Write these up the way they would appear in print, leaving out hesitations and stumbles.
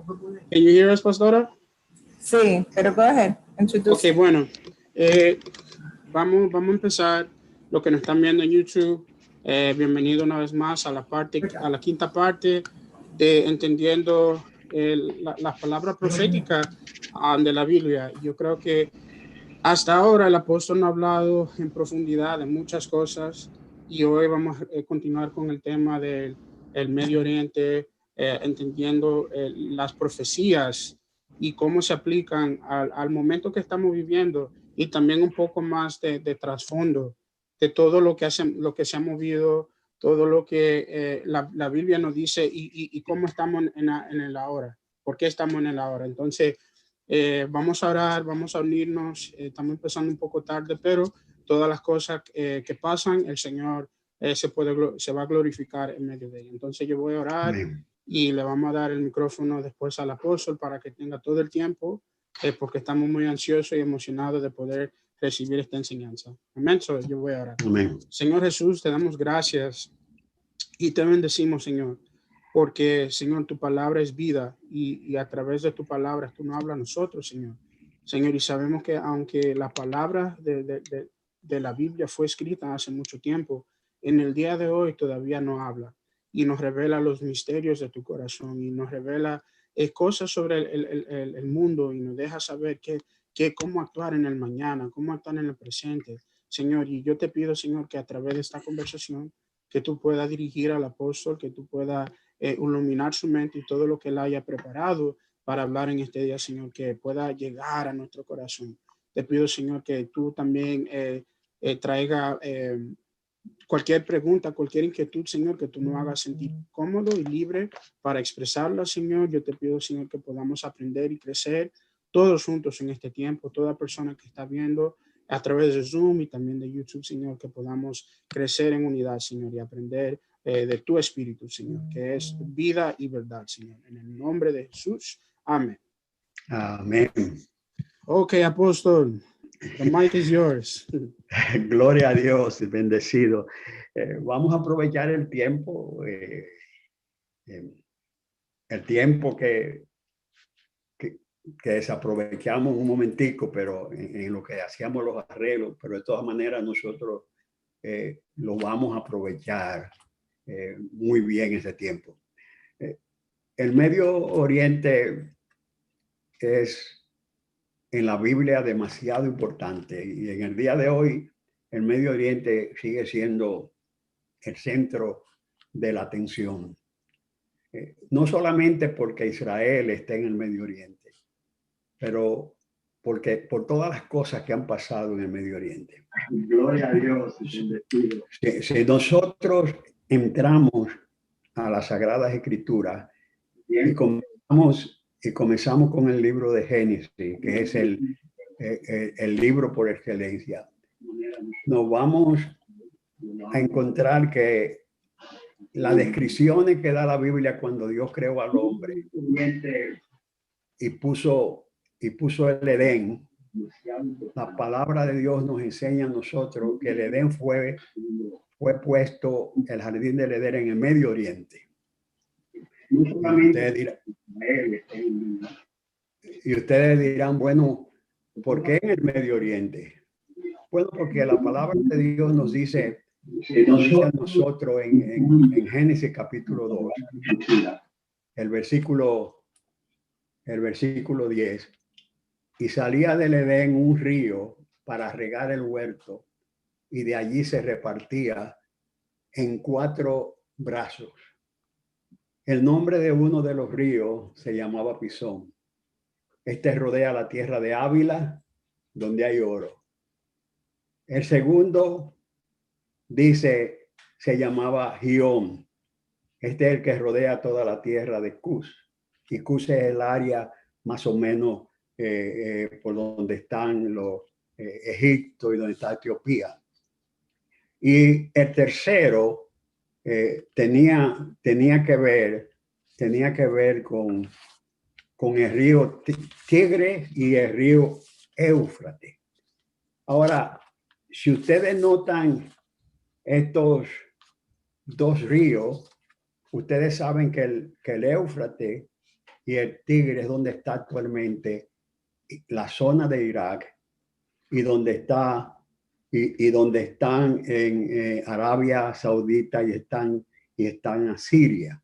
Can you hear us, Pastora? Sí, pero go ahead. Introduce. Ok, bueno. Vamos a empezar. Los que nos están viendo en YouTube, bienvenido una vez más a la quinta parte de entendiendo las palabras proféticas de la Biblia. Yo creo que hasta ahora el apóstol no ha hablado en profundidad de muchas cosas y hoy vamos a continuar con el tema del Medio Oriente, entendiendo las profecías y cómo se aplican al momento que estamos viviendo, y también un poco más de trasfondo de todo lo que se ha movido, todo lo que la Biblia nos dice y cómo estamos en el ahora, por qué estamos en el ahora. Entonces, vamos a orar, vamos a unirnos. Estamos empezando un poco tarde, pero todas las cosas que pasan, el Señor se va a glorificar en medio de ello. Entonces yo voy a orar. Amén. Y le vamos a dar el micrófono después al apóstol para que tenga todo el tiempo, porque estamos muy ansiosos y emocionados de poder recibir esta enseñanza. Amén. Yo voy a orar. Amén. Señor Jesús, te damos gracias y te bendecimos, Señor, porque, Señor, tu palabra es vida y a través de tu palabra tú nos hablas a nosotros, Señor. Señor, y sabemos que aunque la palabra de la Biblia fue escrita hace mucho tiempo, en el día de hoy todavía no habla y nos revela los misterios de tu corazón y nos revela cosas sobre el mundo y nos deja saber cómo actuar en el mañana, cómo actuar en el presente, Señor. Y yo te pido, Señor, que a través de esta conversación que tú puedas dirigir al apóstol, que tú puedas iluminar su mente y todo lo que él haya preparado para hablar en este día, Señor, que pueda llegar a nuestro corazón. Te pido, Señor, que tú también traiga cualquier pregunta, cualquier inquietud, Señor, que tú nos hagas sentir cómodo y libre para expresarla, Señor. Yo te pido, Señor, que podamos aprender y crecer todos juntos en este tiempo, toda persona que está viendo a través de Zoom y también de YouTube, Señor, que podamos crecer en unidad, Señor, y aprender de tu Espíritu, Señor, que es vida y verdad, Señor. En el nombre de Jesús. Amén. Amén. Ok, apóstol, the mic is yours. Gloria a Dios, bendecido. Vamos a aprovechar el tiempo que desaprovechamos un momentico, pero en lo que hacíamos los arreglos, pero de todas maneras nosotros lo vamos a aprovechar muy bien ese tiempo. El Medio Oriente es en la Biblia demasiado importante y en el día de hoy el Medio Oriente sigue siendo el centro de la atención. No solamente porque Israel está en el Medio Oriente, pero porque por todas las cosas que han pasado en el Medio Oriente. Gloria a Dios. Si nosotros entramos a las Sagradas Escrituras y comenzamos con el libro de Génesis, que es el libro por excelencia, nos vamos a encontrar que las descripciones que da la Biblia cuando Dios creó al hombre y puso el Edén, la palabra de Dios nos enseña a nosotros que el Edén fue puesto, el jardín del Edén, en el Medio Oriente. Y ustedes dirán, bueno, ¿por qué en el Medio Oriente? Bueno, porque la palabra de Dios nos dice a nosotros en Génesis capítulo 2, el versículo 10, y salía del Edén un río para regar el huerto, y de allí se repartía en 4 brazos. El nombre de uno de los ríos se llamaba Pisón. Este rodea la tierra de Ávila, donde hay oro. El segundo, dice, se llamaba Gión. Este es el que rodea toda la tierra de Cus. Y Cus es el área más o menos por donde están los Egipto y donde está Etiopía. Y el tercero tenía que ver con el río Tigre y el río Éufrates. Ahora, si ustedes notan estos 2 ríos, ustedes saben que el Éufrates y el Tigris, donde está actualmente la zona de Irak y donde está y donde están en Arabia Saudita y están en Siria.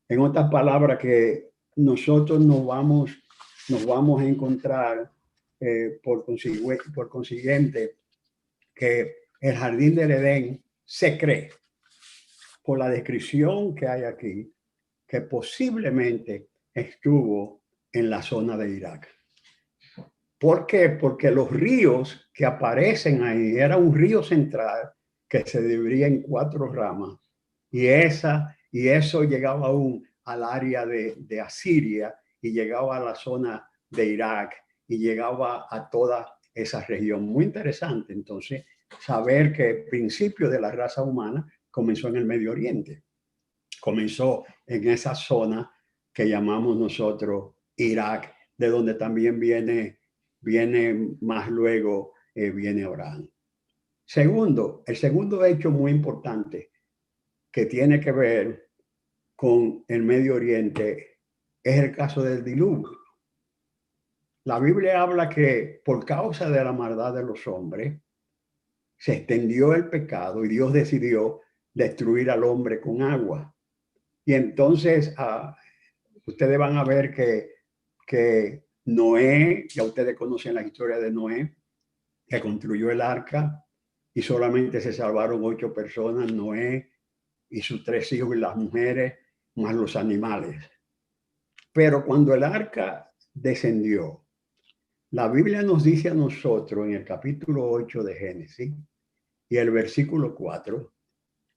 En otras palabras, que nosotros nos vamos a encontrar por consiguiente que el jardín del Edén se cree, por la descripción que hay aquí, que posiblemente estuvo en la zona de Irak. ¿Por qué? Porque los ríos que aparecen ahí, era un río central que se dividía en 4 ramas, y eso llegaba aún al área de Asiria, y llegaba a la zona de Irak, y llegaba a toda esa región. Muy interesante, entonces, saber que el principio de la raza humana comenzó en el Medio Oriente. Comenzó en esa zona que llamamos nosotros Irak, de donde también viene más luego, viene Abraham. El segundo hecho muy importante que tiene que ver con el Medio Oriente es el caso del diluvio. La Biblia habla que por causa de la maldad de los hombres se extendió el pecado y Dios decidió destruir al hombre con agua. Y entonces ustedes van a ver que Noé, ya ustedes conocen la historia de Noé, que construyó el arca y solamente se salvaron 8 personas, Noé y sus 3 hijos y las mujeres, más los animales. Pero cuando el arca descendió, la Biblia nos dice a nosotros en el capítulo 8 de Génesis y el versículo 4,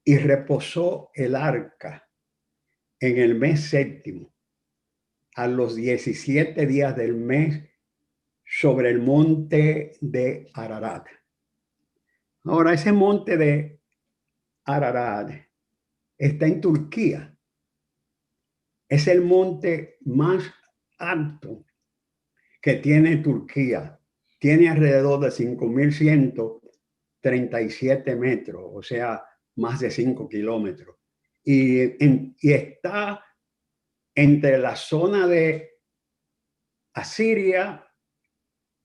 y reposó el arca en el mes 7º, a los 17 días del mes, sobre el monte de Ararat. Ahora, ese monte de Ararat está en Turquía. Es el monte más alto que tiene Turquía. Tiene alrededor de 5.137 metros, o sea, más de 5 kilómetros. Y está entre la zona de Asiria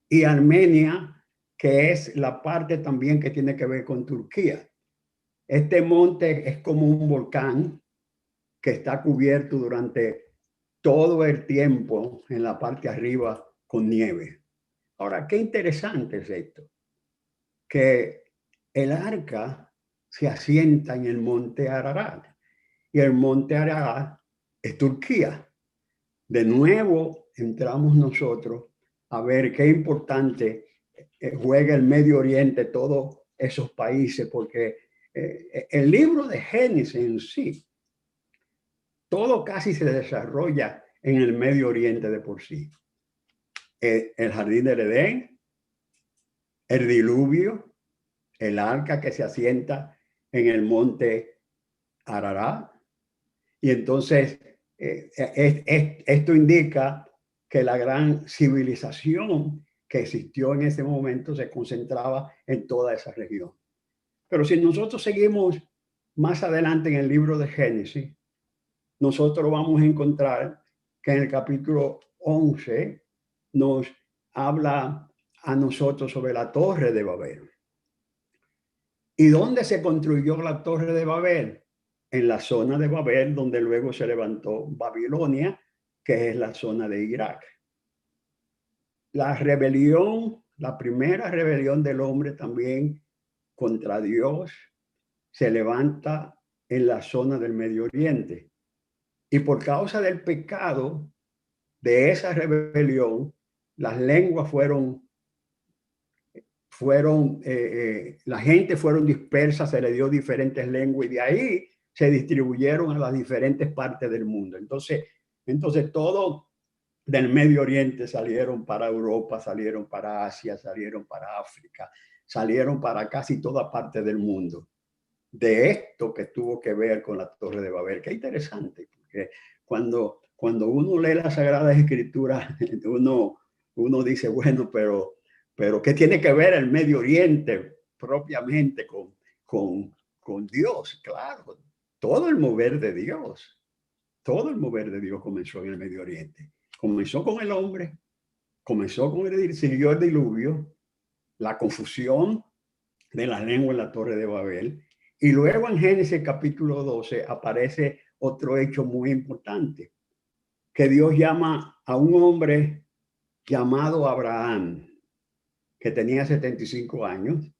y Armenia, que es la parte también que tiene que ver con Turquía. Este monte es como un volcán que está cubierto durante todo el tiempo en la parte arriba con nieve. Ahora, qué interesante es esto, que el arca se asienta en el monte Ararat, y el monte Ararat es Turquía. De nuevo entramos nosotros a ver qué importante juega el Medio Oriente, todos esos países, porque el libro de Génesis en sí, todo casi se desarrolla en el Medio Oriente de por sí. El jardín del Edén, el diluvio, el arca que se asienta en el monte Ararat. Y entonces esto indica que la gran civilización que existió en ese momento se concentraba en toda esa región. Pero si nosotros seguimos más adelante en el libro de Génesis, nosotros vamos a encontrar que en el capítulo 11 nos habla a nosotros sobre la Torre de Babel. ¿Y dónde se construyó la Torre de Babel? En la zona de Babel, donde luego se levantó Babilonia, que es la zona de Irak. La rebelión, la primera rebelión del hombre también contra Dios, se levanta en la zona del Medio Oriente. Y por causa del pecado de esa rebelión, las lenguas la gente fueron dispersas, se le dio diferentes lenguas, y de ahí se distribuyeron a las diferentes partes del mundo. Entonces todo del Medio Oriente salieron para Europa, salieron para Asia, salieron para África, salieron para casi toda parte del mundo. De esto que tuvo que ver con la Torre de Babel. Qué interesante, porque cuando uno lee las Sagradas Escrituras, uno dice, bueno, pero ¿qué tiene que ver el Medio Oriente propiamente con Dios? Claro, todo el mover de Dios comenzó en el Medio Oriente. Comenzó con el hombre, siguió el diluvio, la confusión de la lengua en la Torre de Babel. Y luego en Génesis capítulo 12 aparece otro hecho muy importante, que Dios llama a un hombre llamado Abraham, que tenía 75 años.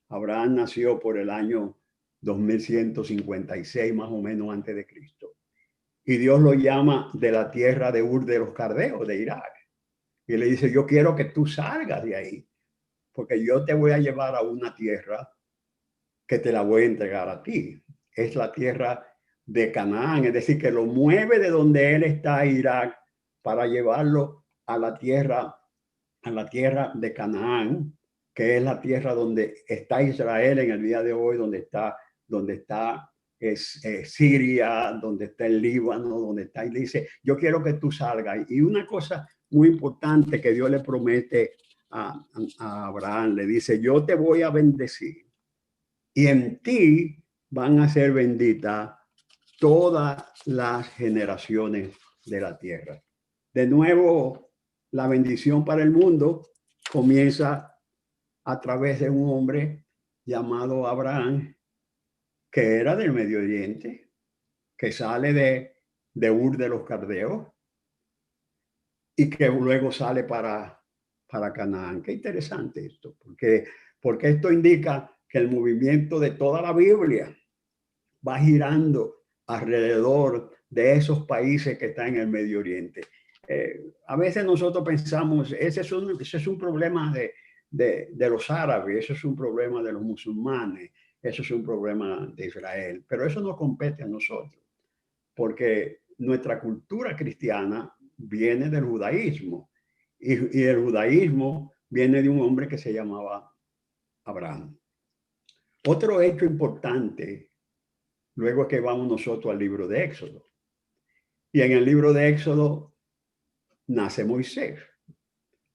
Abraham nació por el año 2156, más o menos antes de Cristo. Y Dios lo llama de la tierra de Ur de los Caldeos, de Irak. Y le dice, yo quiero que tú salgas de ahí, porque yo te voy a llevar a una tierra que te la voy a entregar a ti. Es la tierra de Canaán, es decir, que lo mueve de donde él está, Irak, para llevarlo a la tierra de Canaán, que es la tierra donde está Israel en el día de hoy, donde está Siria, donde está el Líbano, donde está, y dice, yo quiero que tú salgas. Y una cosa muy importante que Dios le promete a Abraham, le dice, yo te voy a bendecir y en ti van a ser benditas todas las generaciones de la tierra. De nuevo, la bendición para el mundo comienza a través de un hombre llamado Abraham, que era del Medio Oriente, que sale de Ur de los Caldeos y que luego sale para Canaán. Qué interesante esto, porque esto indica que el movimiento de toda la Biblia va girando alrededor de esos países que están en el Medio Oriente. A veces nosotros pensamos, ese es un problema de los árabes, eso es un problema de los musulmanes, eso es un problema de Israel, pero eso no compete a nosotros, porque nuestra cultura cristiana viene del judaísmo y el judaísmo viene de un hombre que se llamaba Abraham. Otro hecho importante, luego que vamos nosotros al libro de Éxodo, y en el libro de Éxodo nace Moisés.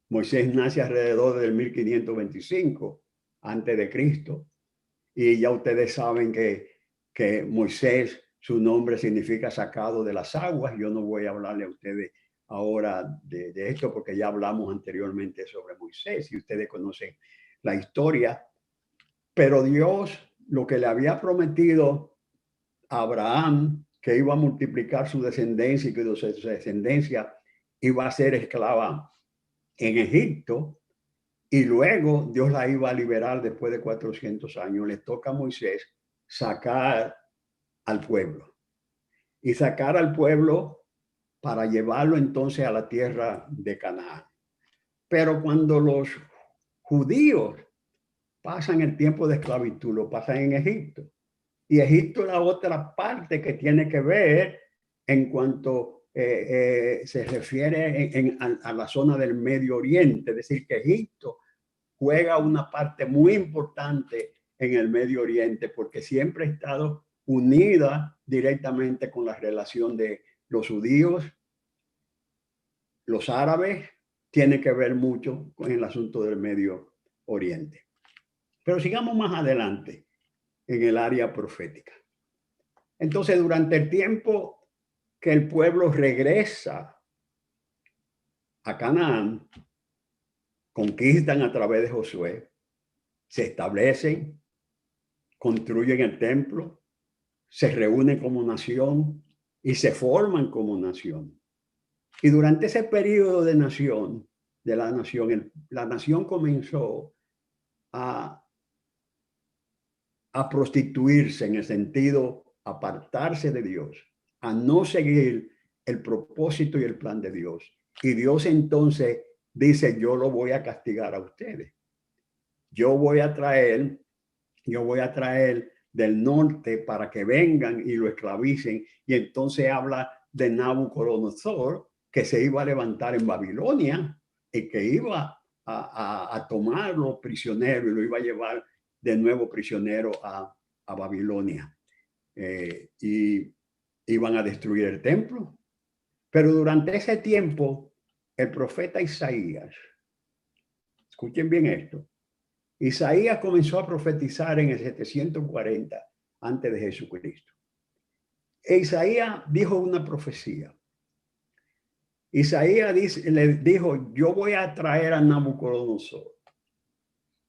Moisés nace alrededor del 1525 antes de Cristo, y ya ustedes saben que Moisés, su nombre significa sacado de las aguas. Yo no voy a hablarle a ustedes ahora de esto porque ya hablamos anteriormente sobre Moisés y ustedes conocen la historia. Pero Dios, lo que le había prometido a Abraham, que iba a multiplicar su descendencia y que su descendencia iba a ser esclava en Egipto, y luego Dios la iba a liberar después de 400 años, le toca a Moisés sacar al pueblo. Y sacar al pueblo para llevarlo entonces a la tierra de Canaán. Pero cuando los judíos pasan el tiempo de esclavitud, lo pasan en Egipto. Y Egipto es la otra parte que tiene que ver en cuanto se refiere a la zona del Medio Oriente. Es decir, que Egipto juega una parte muy importante en el Medio Oriente porque siempre ha estado unida directamente con la relación de los judíos, los árabes, tiene que ver mucho con el asunto del Medio Oriente. Pero sigamos más adelante en el área profética. Entonces, durante el tiempo que el pueblo regresa a Canaán, conquistan a través de Josué, se establecen, construyen el templo, se reúnen como nación y se forman como nación. Y durante ese periodo de la nación comenzó a prostituirse, en el sentido apartarse de Dios, a no seguir el propósito y el plan de Dios. Y Dios entonces dice, yo lo voy a castigar a ustedes. Yo voy a traer del norte para que vengan y lo esclavicen. Y entonces habla de Nabucodonosor, que se iba a levantar en Babilonia y que iba a tomarlo prisionero y lo iba a llevar de nuevo prisionero a Babilonia. Y iban a destruir el templo. Pero durante ese tiempo, el profeta Isaías, escuchen bien esto, Isaías comenzó a profetizar en el 740 antes de Jesucristo. E Isaías dijo una profecía. Isaías le dijo, yo voy a traer a Nabucodonosor,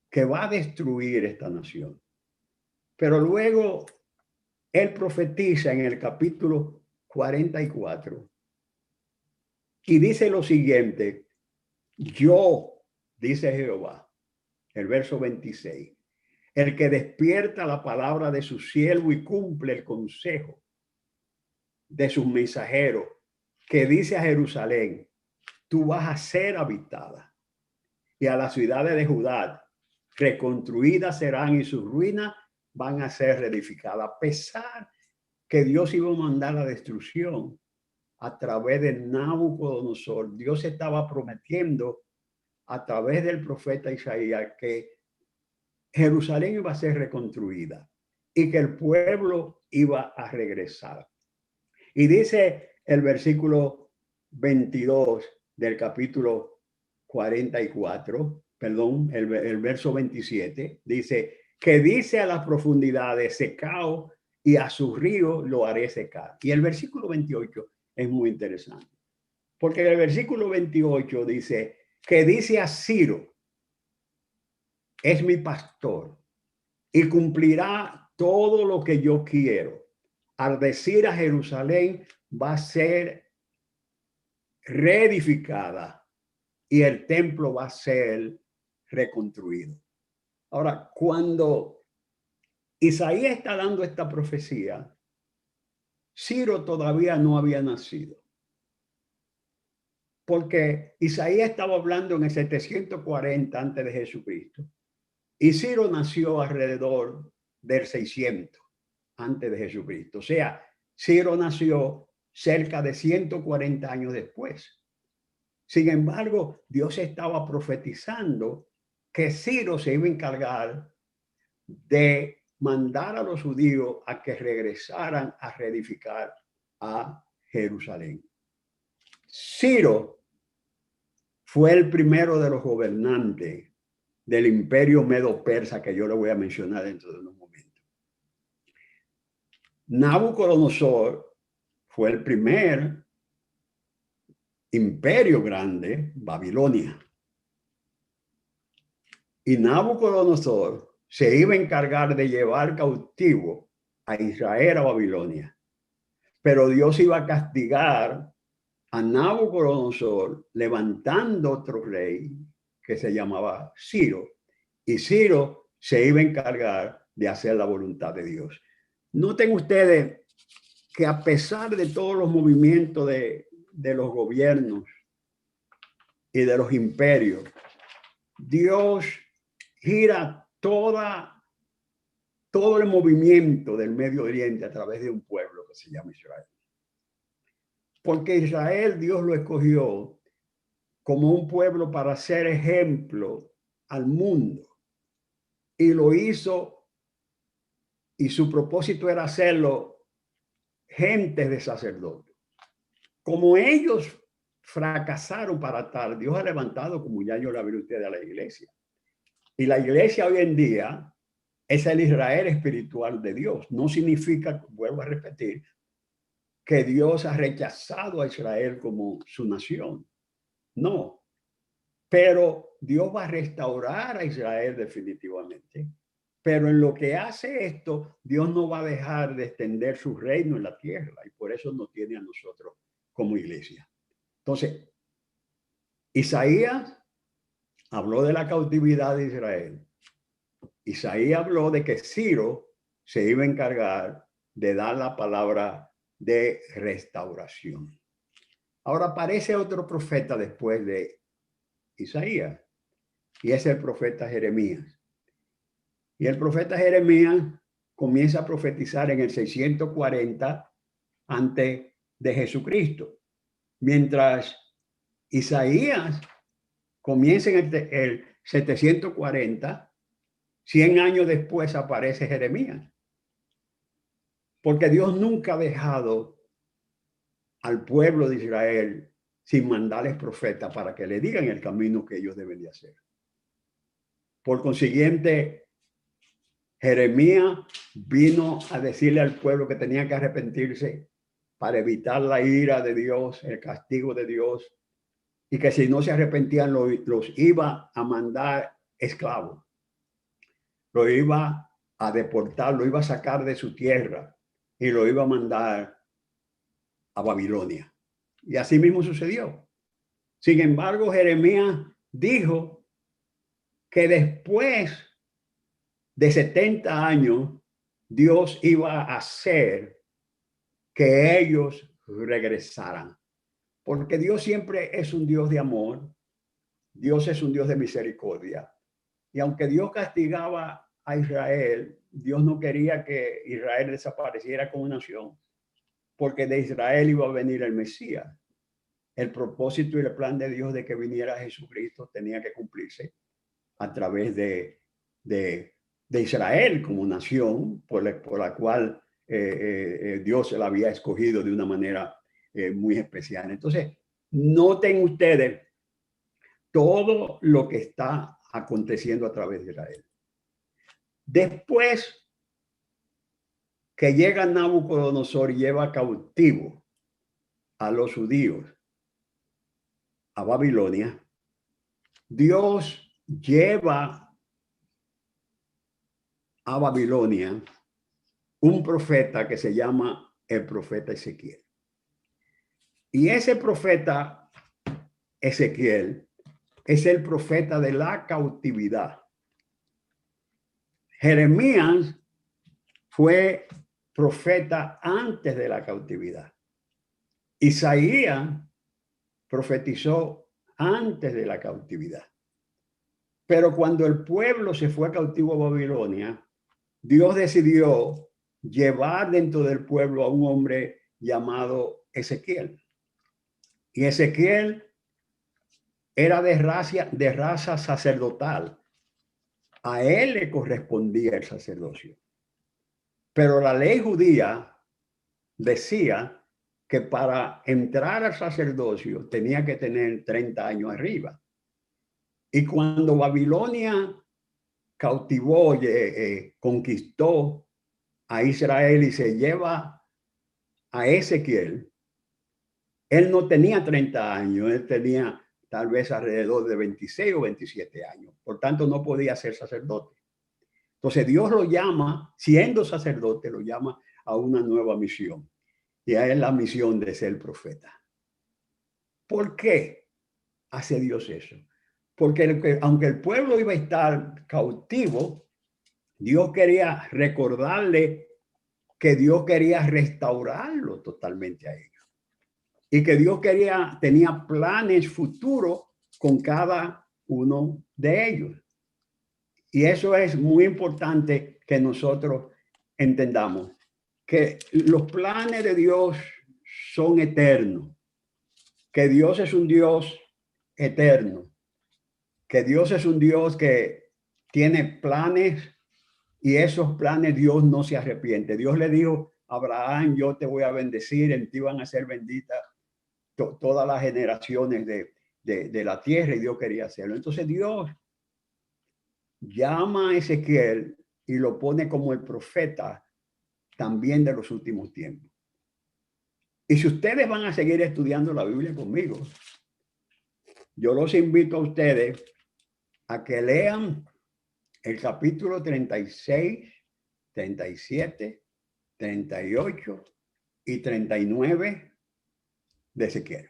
que va a destruir esta nación. Pero luego él profetiza en el capítulo 44 y dice lo siguiente: yo, dice Jehová, el verso 26, el que despierta la palabra de su siervo y cumple el consejo de sus mensajeros, que dice a Jerusalén, tú vas a ser habitada, y a las ciudades de Judá reconstruidas serán y sus ruinas van a ser reedificadas. A pesar que Dios iba a mandar la destrucción a través de Nabucodonosor, Dios estaba prometiendo a través del profeta Isaías que Jerusalén iba a ser reconstruida y que el pueblo iba a regresar. Y dice el versículo 22 del capítulo 44, perdón, el verso 27, dice, que dice a las profundidades, secao, y a sus ríos lo haré secar. Y el versículo 28 es muy interesante, porque en el versículo 28 dice, que dice a Ciro, es mi pastor, y cumplirá todo lo que yo quiero. Al decir a Jerusalén, va a ser reedificada y el templo va a ser reconstruido. Ahora, cuando Isaías está dando esta profecía, Ciro todavía no había nacido. Porque Isaías estaba hablando en el 740 antes de Jesucristo y Ciro nació alrededor del 600 antes de Jesucristo. O sea, Ciro nació cerca de 140 años después. Sin embargo, Dios estaba profetizando que Ciro se iba a encargar de mandar a los judíos a que regresaran a reedificar a Jerusalén. Ciro fue el primero de los gobernantes del imperio medo-persa, que yo le voy a mencionar dentro de unos momentos. Nabucodonosor fue el primer imperio grande, Babilonia. Y Nabucodonosor se iba a encargar de llevar cautivo a Israel a Babilonia. Pero Dios iba a castigar a Nabucodonosor levantando otro rey que se llamaba Ciro. Y Ciro se iba a encargar de hacer la voluntad de Dios. Noten ustedes que a pesar de todos los movimientos de los gobiernos y de los imperios, Dios gira todo el movimiento del Medio Oriente a través de un pueblo que se llama Israel. Porque Israel, Dios lo escogió como un pueblo para ser ejemplo al mundo. Y lo hizo, y su propósito era hacerlo gentes de sacerdotes. Como ellos fracasaron para tal, Dios ha levantado, como ya yo le hablé a ustedes, a la iglesia. Y la iglesia hoy en día es el Israel espiritual de Dios. No significa, vuelvo a repetir, que Dios ha rechazado a Israel como su nación. No. Pero Dios va a restaurar a Israel definitivamente. Pero en lo que hace esto, Dios no va a dejar de extender su reino en la tierra. Y por eso nos tiene a nosotros como iglesia. Entonces, Isaías habló de la cautividad de Israel. Isaías habló de que Ciro se iba a encargar de dar la palabra de restauración. Ahora aparece otro profeta después de Isaías, y es el profeta Jeremías. Y el profeta Jeremías comienza a profetizar en el 640 antes de Jesucristo, mientras Isaías comienza en el 740, 100 años después aparece Jeremías. Porque Dios nunca ha dejado al pueblo de Israel sin mandarles profetas para que le digan el camino que ellos deben de hacer. Por consiguiente, Jeremías vino a decirle al pueblo que tenía que arrepentirse para evitar la ira de Dios, el castigo de Dios, y que si no se arrepentían los iba a mandar esclavos, lo iba a deportar, lo iba a sacar de su tierra y lo iba a mandar a Babilonia. Y así mismo sucedió. Sin embargo, Jeremías dijo que después de 70 años, Dios iba a hacer que ellos regresaran. Porque Dios siempre es un Dios de amor. Dios es un Dios de misericordia. Y aunque Dios castigaba a Israel, Dios no quería que Israel desapareciera como nación, porque de Israel iba a venir el Mesías. El propósito y el plan de Dios de que viniera Jesucristo tenía que cumplirse a través de Israel como nación por la cual Dios la había escogido de una manera muy especial. Entonces, noten ustedes todo lo que está aconteciendo a través de Israel. Después que llega Nabucodonosor y lleva cautivo a los judíos a Babilonia, Dios lleva a Babilonia un profeta que se llama el profeta Ezequiel. Y ese profeta Ezequiel es el profeta de la cautividad. Jeremías fue profeta antes de la cautividad. Isaías profetizó antes de la cautividad. Pero cuando el pueblo se fue cautivo a Babilonia, Dios decidió llevar dentro del pueblo a un hombre llamado Ezequiel. Y Ezequiel era de raza sacerdotal. A él le correspondía el sacerdocio. Pero la ley judía decía que para entrar al sacerdocio tenía que tener 30 años arriba. Y cuando Babilonia cautivó, conquistó a Israel y se lleva a Ezequiel, él no tenía 30 años, él tenía tal vez alrededor de 26 o 27 años. Por tanto, no podía ser sacerdote. Entonces Dios lo llama, siendo sacerdote, lo llama a una nueva misión. Y es la misión de ser profeta. ¿Por qué hace Dios eso? Porque aunque el pueblo iba a estar cautivo, Dios quería recordarle que Dios quería restaurarlo totalmente a ellos. Y que Dios tenía planes futuros con cada uno de ellos. Y eso es muy importante que nosotros entendamos, que los planes de Dios son eternos, que Dios es un Dios eterno, que Dios es un Dios que tiene planes y esos planes Dios no se arrepiente. Dios le dijo a Abraham, yo te voy a bendecir, en ti van a ser benditas todas las generaciones de la tierra, y Dios quería hacerlo. Entonces Dios llama a Ezequiel y lo pone como el profeta también de los últimos tiempos. Y si ustedes van a seguir estudiando la Biblia conmigo, yo los invito a ustedes a que lean el capítulo 36, 37, 38 y 39 de Ezequiel.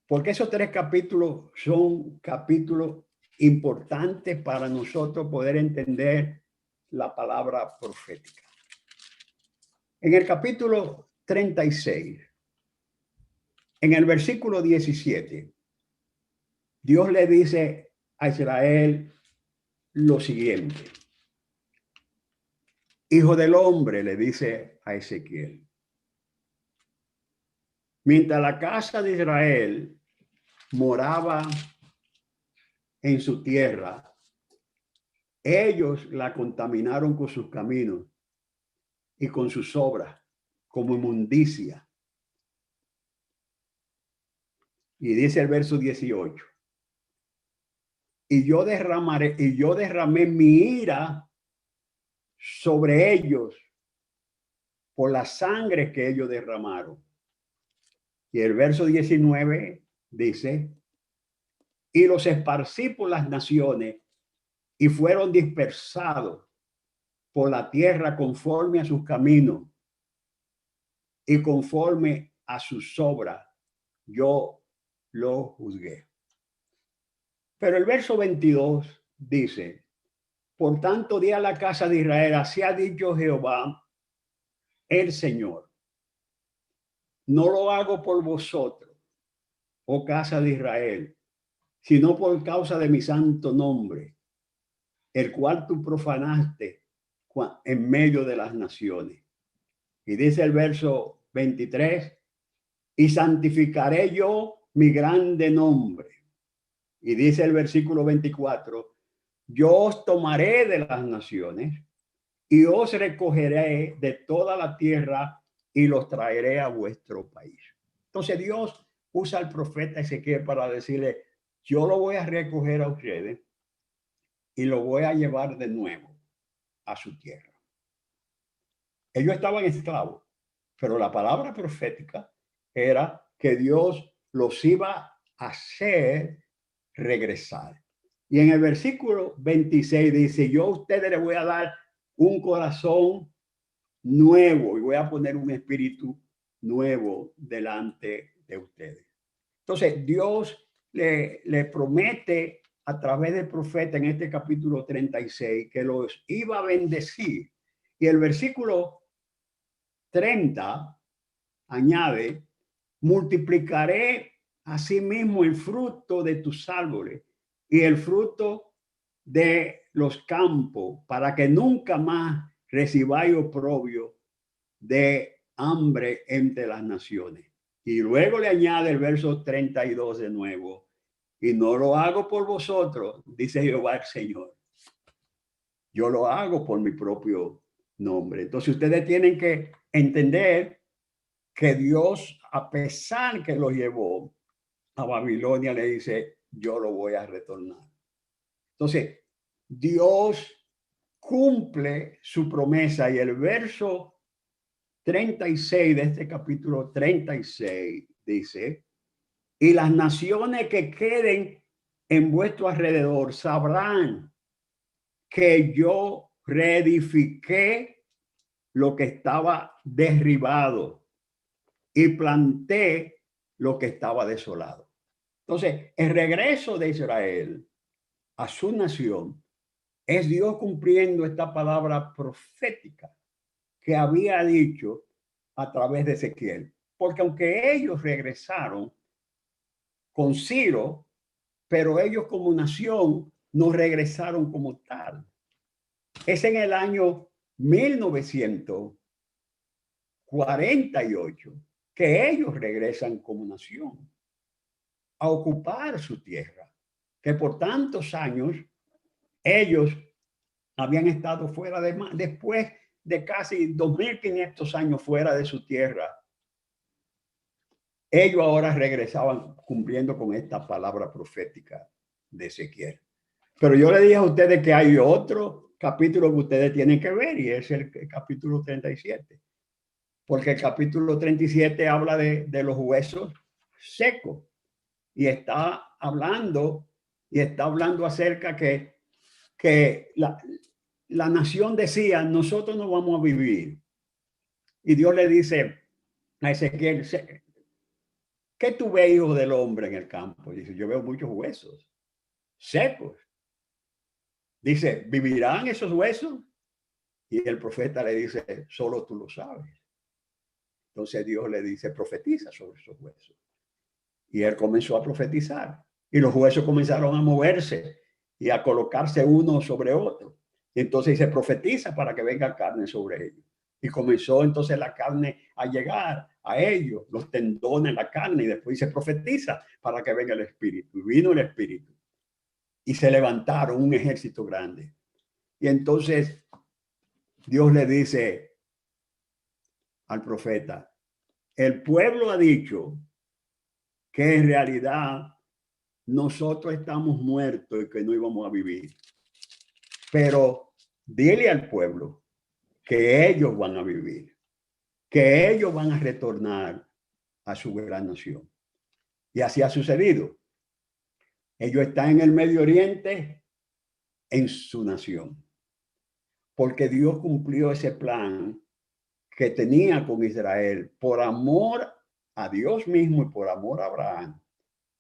Porque esos tres capítulos son capítulos importantes para nosotros poder entender la palabra profética. En el capítulo 36, en el versículo 17, Dios le dice a Israel lo siguiente. Hijo del hombre, le dice a Ezequiel, mientras la casa de Israel moraba en su tierra, ellos la contaminaron con sus caminos y con sus obras como inmundicia. Y dice el verso 18, y yo derramé mi ira sobre ellos por la sangre que ellos derramaron. Y el verso 19 dice, y los esparcí por las naciones y fueron dispersados por la tierra conforme a sus caminos y conforme a sus obras, yo lo juzgué. Pero el verso 22 dice, por tanto di a la casa de Israel, así ha dicho Jehová, el Señor, no lo hago por vosotros, oh casa de Israel, sino por causa de mi santo nombre, el cual tú profanaste en medio de las naciones. Y dice el verso 23, y santificaré yo mi grande nombre. Y dice el versículo 24, yo os tomaré de las naciones y os recogeré de toda la tierra y los traeré a vuestro país. Entonces Dios usa al profeta Ezequiel para decirle, yo lo voy a recoger a ustedes y lo voy a llevar de nuevo a su tierra. Ellos estaban esclavos, pero la palabra profética era que Dios los iba a hacer regresar. Y en el versículo 26 dice, yo a ustedes les voy a dar un corazón nuevo y voy a poner un espíritu nuevo delante de ustedes. Entonces Dios le promete a través del profeta en este capítulo 36 que los iba a bendecir. Y el versículo 30 añade, multiplicaré asimismo el fruto de tus árboles y el fruto de los campos para que nunca más recibáis oprobio de hambre entre las naciones. Y luego le añade el verso 32 de nuevo, y no lo hago por vosotros, dice Jehová el Señor. Yo lo hago por mi propio nombre. Entonces ustedes tienen que entender que Dios, a pesar que lo llevó a Babilonia, le dice, yo lo voy a retornar. Entonces, Dios cumple su promesa y el verso 36 de este capítulo 36 dice, y las naciones que queden en vuestro alrededor sabrán que yo reedifiqué lo que estaba derribado y planté lo que estaba desolado. Entonces, el regreso de Israel a su nación es Dios cumpliendo esta palabra profética que había dicho a través de Ezequiel. Porque aunque ellos regresaron con Ciro, pero ellos como nación no regresaron como tal. Es en el año 1948 que ellos regresan como nación a ocupar su tierra, que por tantos años ellos habían estado fuera de, después de casi 2500 años fuera de su tierra. Ellos ahora regresaban cumpliendo con esta palabra profética de Ezequiel. Pero yo le dije a ustedes que hay otro capítulo que ustedes tienen que ver y es el capítulo 37. Porque el capítulo 37 habla de los huesos secos y está hablando acerca que la nación decía, nosotros no vamos a vivir. Y Dios le dice a Ezequiel, ¿qué tú ves, hijo del hombre, en el campo? Y dice, yo veo muchos huesos secos. Dice, ¿vivirán esos huesos? Y el profeta le dice, solo tú lo sabes. Entonces Dios le dice, profetiza sobre esos huesos. Y él comenzó a profetizar. Y los huesos comenzaron a moverse y a colocarse uno sobre otro. Y entonces se profetiza para que venga carne sobre ellos. Y comenzó entonces la carne a llegar a ellos, los tendones, la carne, y después se profetiza para que venga el espíritu. Y vino el espíritu. Y se levantaron un ejército grande. Y entonces Dios le dice al profeta, el pueblo ha dicho que en realidad nosotros estamos muertos y que no íbamos a vivir. Pero dile al pueblo que ellos van a vivir. que ellos van a retornar a su gran nación. Y así ha sucedido. Ellos están en el Medio Oriente, en su nación, porque Dios cumplió ese plan que tenía con Israel por amor a Dios mismo y por amor a Abraham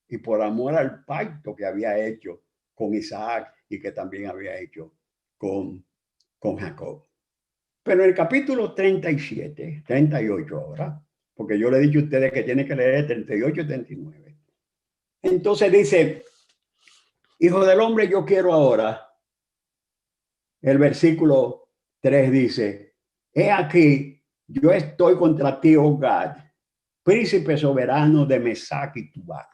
y por amor al pacto que había hecho con Isaac y que también había hecho con Jacob. Pero en el capítulo 37, 38 ahora, porque yo le he dicho a ustedes que tienen que leer 38 y 39. Entonces dice, hijo del hombre, yo quiero ahora. El versículo 3 dice, he aquí, yo estoy contra ti, oh Gad, príncipe soberano de Mesac y Tubal.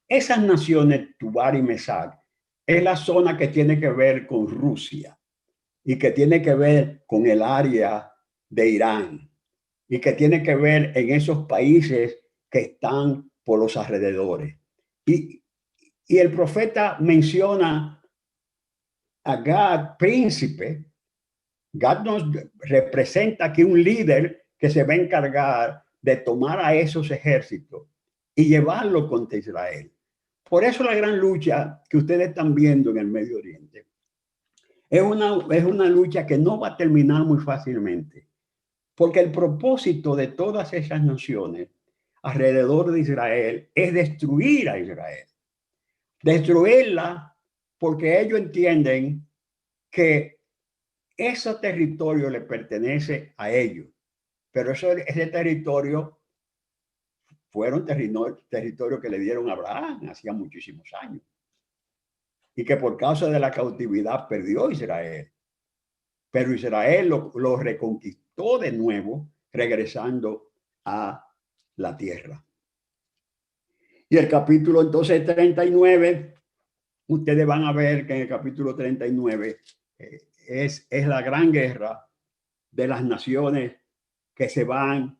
Esas naciones, Tubal y Mesac, es la zona que tiene que ver con Rusia y que tiene que ver con el área de Irán y que tiene que ver en esos países que están por los alrededores. Y el profeta menciona a Gad, príncipe. Gad nos representa aquí un líder que se va a encargar de tomar a esos ejércitos y llevarlo contra Israel. Por eso la gran lucha que ustedes están viendo en el Medio Oriente es una lucha que no va a terminar muy fácilmente, porque el propósito de todas esas naciones alrededor de Israel es destruir a Israel. Destruirla porque ellos entienden que ese territorio le pertenece a ellos, pero ese territorio fueron territorios que le dieron a Abraham hacía muchísimos años y que por causa de la cautividad perdió Israel. Pero Israel lo reconquistó de nuevo, regresando a la tierra. Y el capítulo entonces 39, ustedes van a ver que en el capítulo 39 es la gran guerra de las naciones que se van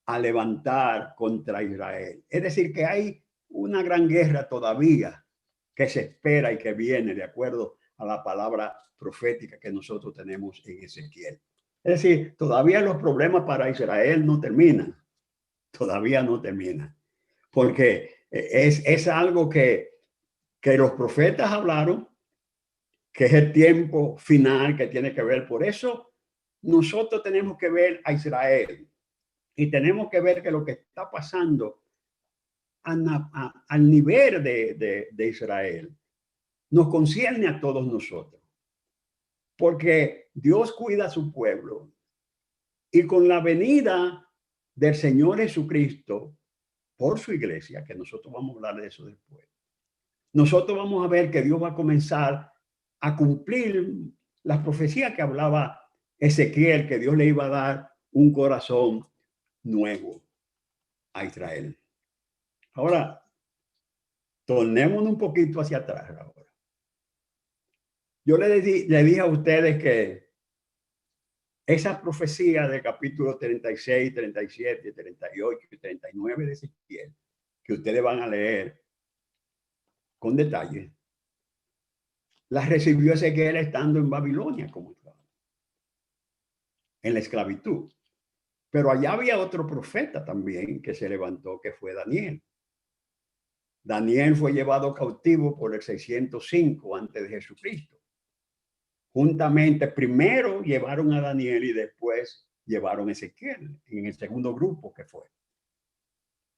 a levantar contra Israel. Es decir, que hay una gran guerra todavía que se espera y que viene de acuerdo a la palabra profética que nosotros tenemos en Ezequiel. Es decir, todavía los problemas para Israel no terminan. Todavía no terminan. Porque es algo que los profetas hablaron, que es el tiempo final que tiene que ver. Por eso nosotros tenemos que ver a Israel y tenemos que ver que lo que está pasando al nivel de Israel nos concierne a todos nosotros. Porque Dios cuida a su pueblo y con la venida del Señor Jesucristo por su iglesia, que nosotros vamos a hablar de eso después, nosotros vamos a ver que Dios va a comenzar a cumplir las profecías que hablaba Ezequiel, que Dios le iba a dar un corazón nuevo a Israel. Ahora, tornémonos un poquito hacia atrás ahora. Yo le dije a ustedes que esa profecía del capítulo 36, 37, 38 y 39 de Ezequiel, que ustedes van a leer con detalle, las recibió Ezequiel estando en Babilonia como esclavo, en la esclavitud. Pero allá había otro profeta también que se levantó, que fue Daniel. Daniel fue llevado cautivo por el 605 antes de Jesucristo. Juntamente, primero llevaron a Daniel y después llevaron a Ezequiel en el segundo grupo que fue.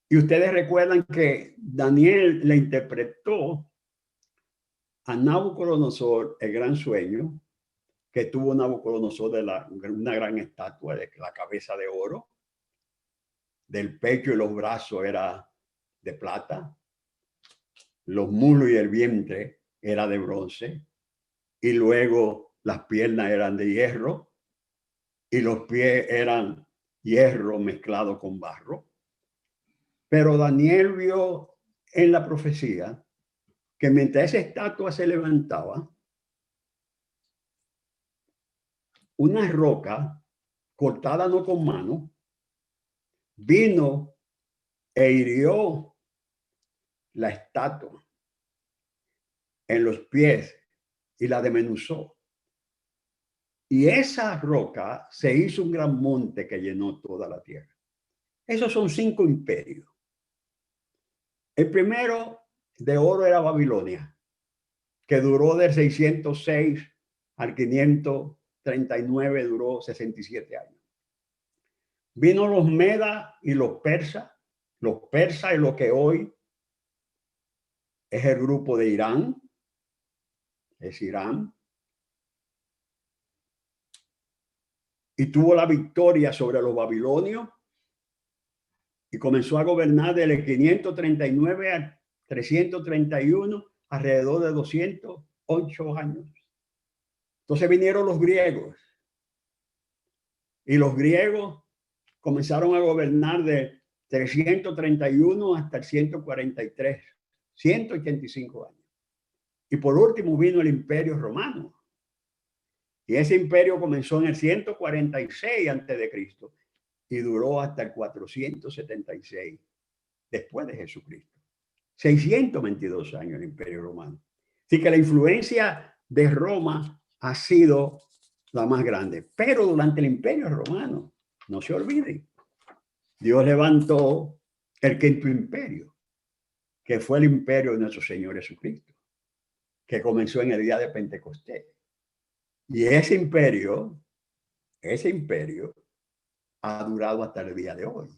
Y ustedes recuerdan que Daniel le interpretó a Nabucodonosor el gran sueño que tuvo Nabucodonosor de una gran estatua de la cabeza de oro, del pecho y los brazos era de plata, los muslos y el vientre era de bronce, y luego las piernas eran de hierro y los pies eran hierro mezclado con barro. Pero Daniel vio en la profecía que mientras esa estatua se levantaba, una roca cortada no con mano vino e hirió la estatua en los pies y la desmenuzó. Y esa roca se hizo un gran monte que llenó toda la tierra. Esos son 5 imperios. El primero de oro era Babilonia, que duró del 606 al 539, duró 67 años. Vino los medas y los persas es lo que hoy es el grupo de Irán, es Irán. Y tuvo la victoria sobre los babilonios y comenzó a gobernar del 539 al 331, alrededor de 208 años. Entonces vinieron los griegos y los griegos comenzaron a gobernar de 331 hasta el 143, 185 años. Y por último vino el Imperio Romano. Y ese imperio comenzó en el 146 a.C. y duró hasta el 476 después de Jesucristo. 622 años el Imperio Romano. Así que la influencia de Roma ha sido la más grande. Pero durante el Imperio Romano, no se olviden, Dios levantó el quinto imperio, que fue el imperio de nuestro Señor Jesucristo, que comenzó en el día de Pentecostés. Y ese imperio ha durado hasta el día de hoy.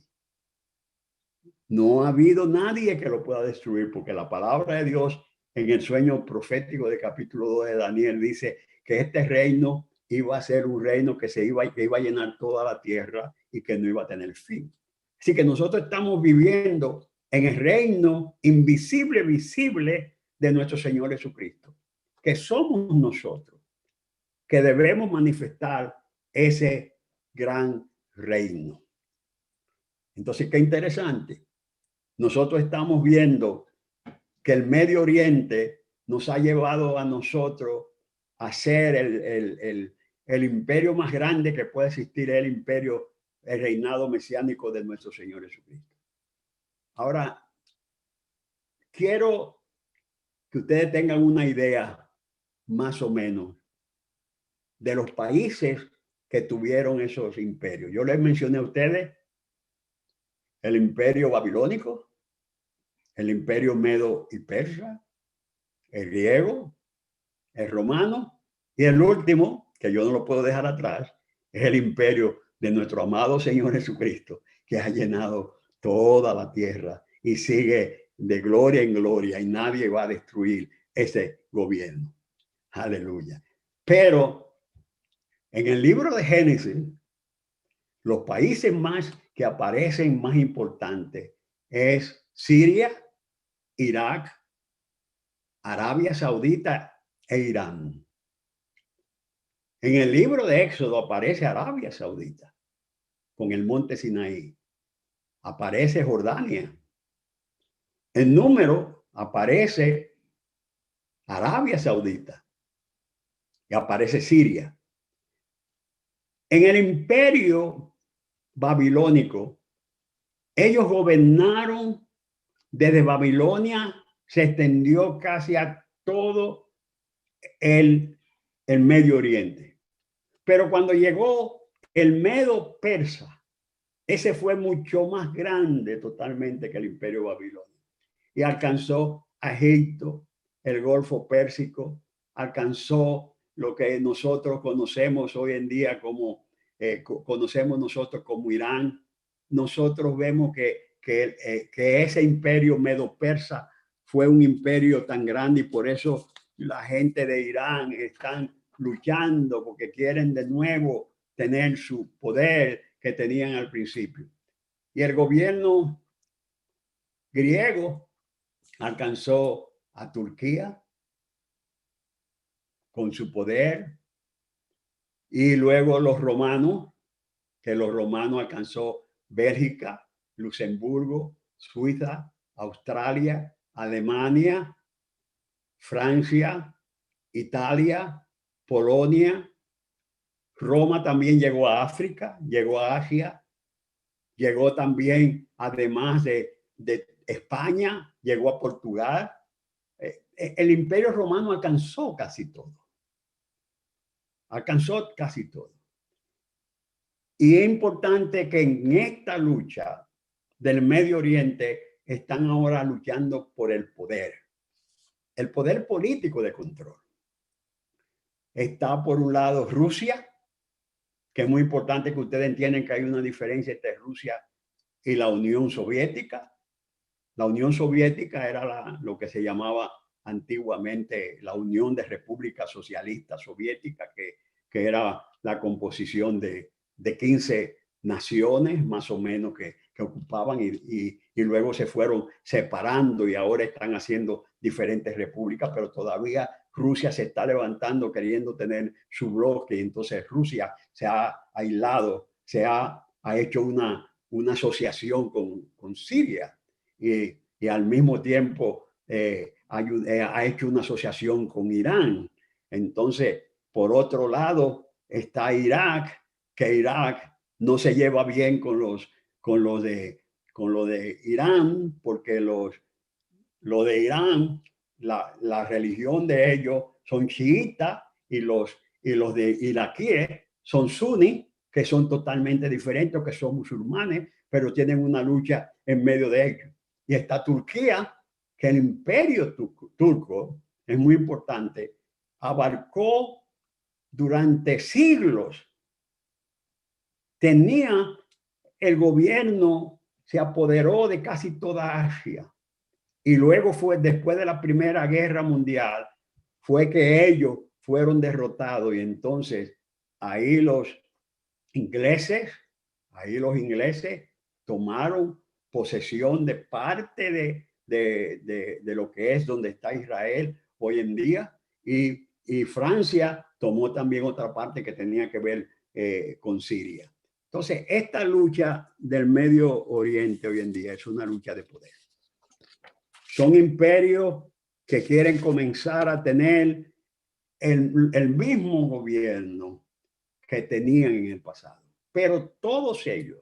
No ha habido nadie que lo pueda destruir, porque la palabra de Dios en el sueño profético de capítulo 2 de Daniel dice que este reino iba a ser un reino que iba a llenar toda la tierra y que no iba a tener fin. Así que nosotros estamos viviendo en el reino invisible, visible de nuestro Señor Jesucristo, que somos nosotros, que debemos manifestar ese gran reino. Entonces, qué interesante. Nosotros estamos viendo que el Medio Oriente nos ha llevado a nosotros a ser el imperio más grande que puede existir, el reinado mesiánico de nuestro Señor Jesucristo. Ahora, quiero que ustedes tengan una idea más o menos de los países que tuvieron esos imperios. Yo les mencioné a ustedes el imperio babilónico, el imperio medo y persa, el griego, el romano y el último, que yo no lo puedo dejar atrás, es el imperio de nuestro amado Señor Jesucristo, que ha llenado toda la tierra y sigue de gloria en gloria y nadie va a destruir ese gobierno. Aleluya. Pero en el libro de Génesis, los países más que aparecen más importantes es Siria, Irak, Arabia Saudita e Irán. En el libro de Éxodo aparece Arabia Saudita con el monte Sinaí. Aparece Jordania. En número aparece Arabia Saudita y aparece Siria. En el imperio babilónico, ellos gobernaron desde Babilonia, se extendió casi a todo el Medio Oriente. Pero cuando llegó el Medo Persa, ese fue mucho más grande totalmente que el imperio babilónico y alcanzó a Egipto, el Golfo Pérsico, alcanzó lo que nosotros conocemos hoy en día como conocemos nosotros como Irán. Nosotros vemos que ese imperio medo-persa fue un imperio tan grande y por eso la gente de Irán están luchando porque quieren de nuevo tener su poder que tenían al principio. Y el gobierno griego alcanzó a Turquía con su poder y luego los romanos, que los romanos alcanzó Bélgica, Luxemburgo, Suiza, Australia, Alemania, Francia, Italia, Polonia. Roma también llegó a África, llegó a Asia, llegó también, además de España, llegó a Portugal. El imperio romano alcanzó casi todo. alcanzó casi todo. Y es importante que en esta lucha del Medio Oriente están ahora luchando por el poder político de control. Está por un lado Rusia, que es muy importante que ustedes entiendan que hay una diferencia entre Rusia y la Unión Soviética. La Unión Soviética era lo que se llamaba antiguamente la Unión de Repúblicas Socialistas Soviéticas, que era la composición de 15 naciones más o menos que ocupaban y luego se fueron separando y ahora están haciendo diferentes repúblicas, pero todavía Rusia se está levantando queriendo tener su bloque. Entonces Rusia se ha aislado, ha hecho una asociación con Siria y al mismo tiempo ha hecho una asociación con Irán. Entonces, por otro lado, está Irak, que Irak no se lleva bien con lo de Irán, porque lo de Irán, la religión de ellos son chiitas y los de iraquíes son suní, que son totalmente diferentes, que son musulmanes, pero tienen una lucha en medio de ellos. Y está Turquía, que el imperio turco es muy importante, abarcó durante siglos, tenía el gobierno, se apoderó de casi toda Asia. Y luego después de la Primera Guerra Mundial, fue que ellos fueron derrotados. Y entonces ahí los ingleses tomaron posesión de parte de lo que es donde está Israel hoy en día. Y Francia tomó también otra parte que tenía que ver con Siria. Entonces, esta lucha del Medio Oriente hoy en día es una lucha de poder. Son imperios que quieren comenzar a tener el mismo gobierno que tenían en el pasado. Pero todos ellos,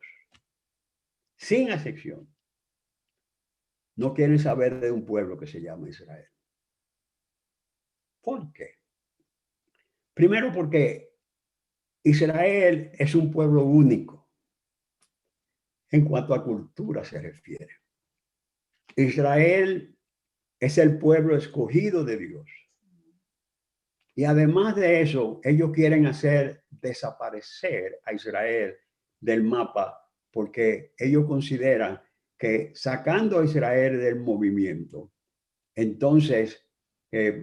sin excepción, no quieren saber de un pueblo que se llama Israel. ¿Por qué? Primero porque Israel es un pueblo único en cuanto a cultura se refiere. Israel es el pueblo escogido de Dios. Y además de eso, ellos quieren hacer desaparecer a Israel del mapa porque ellos consideran que sacando a Israel del movimiento, entonces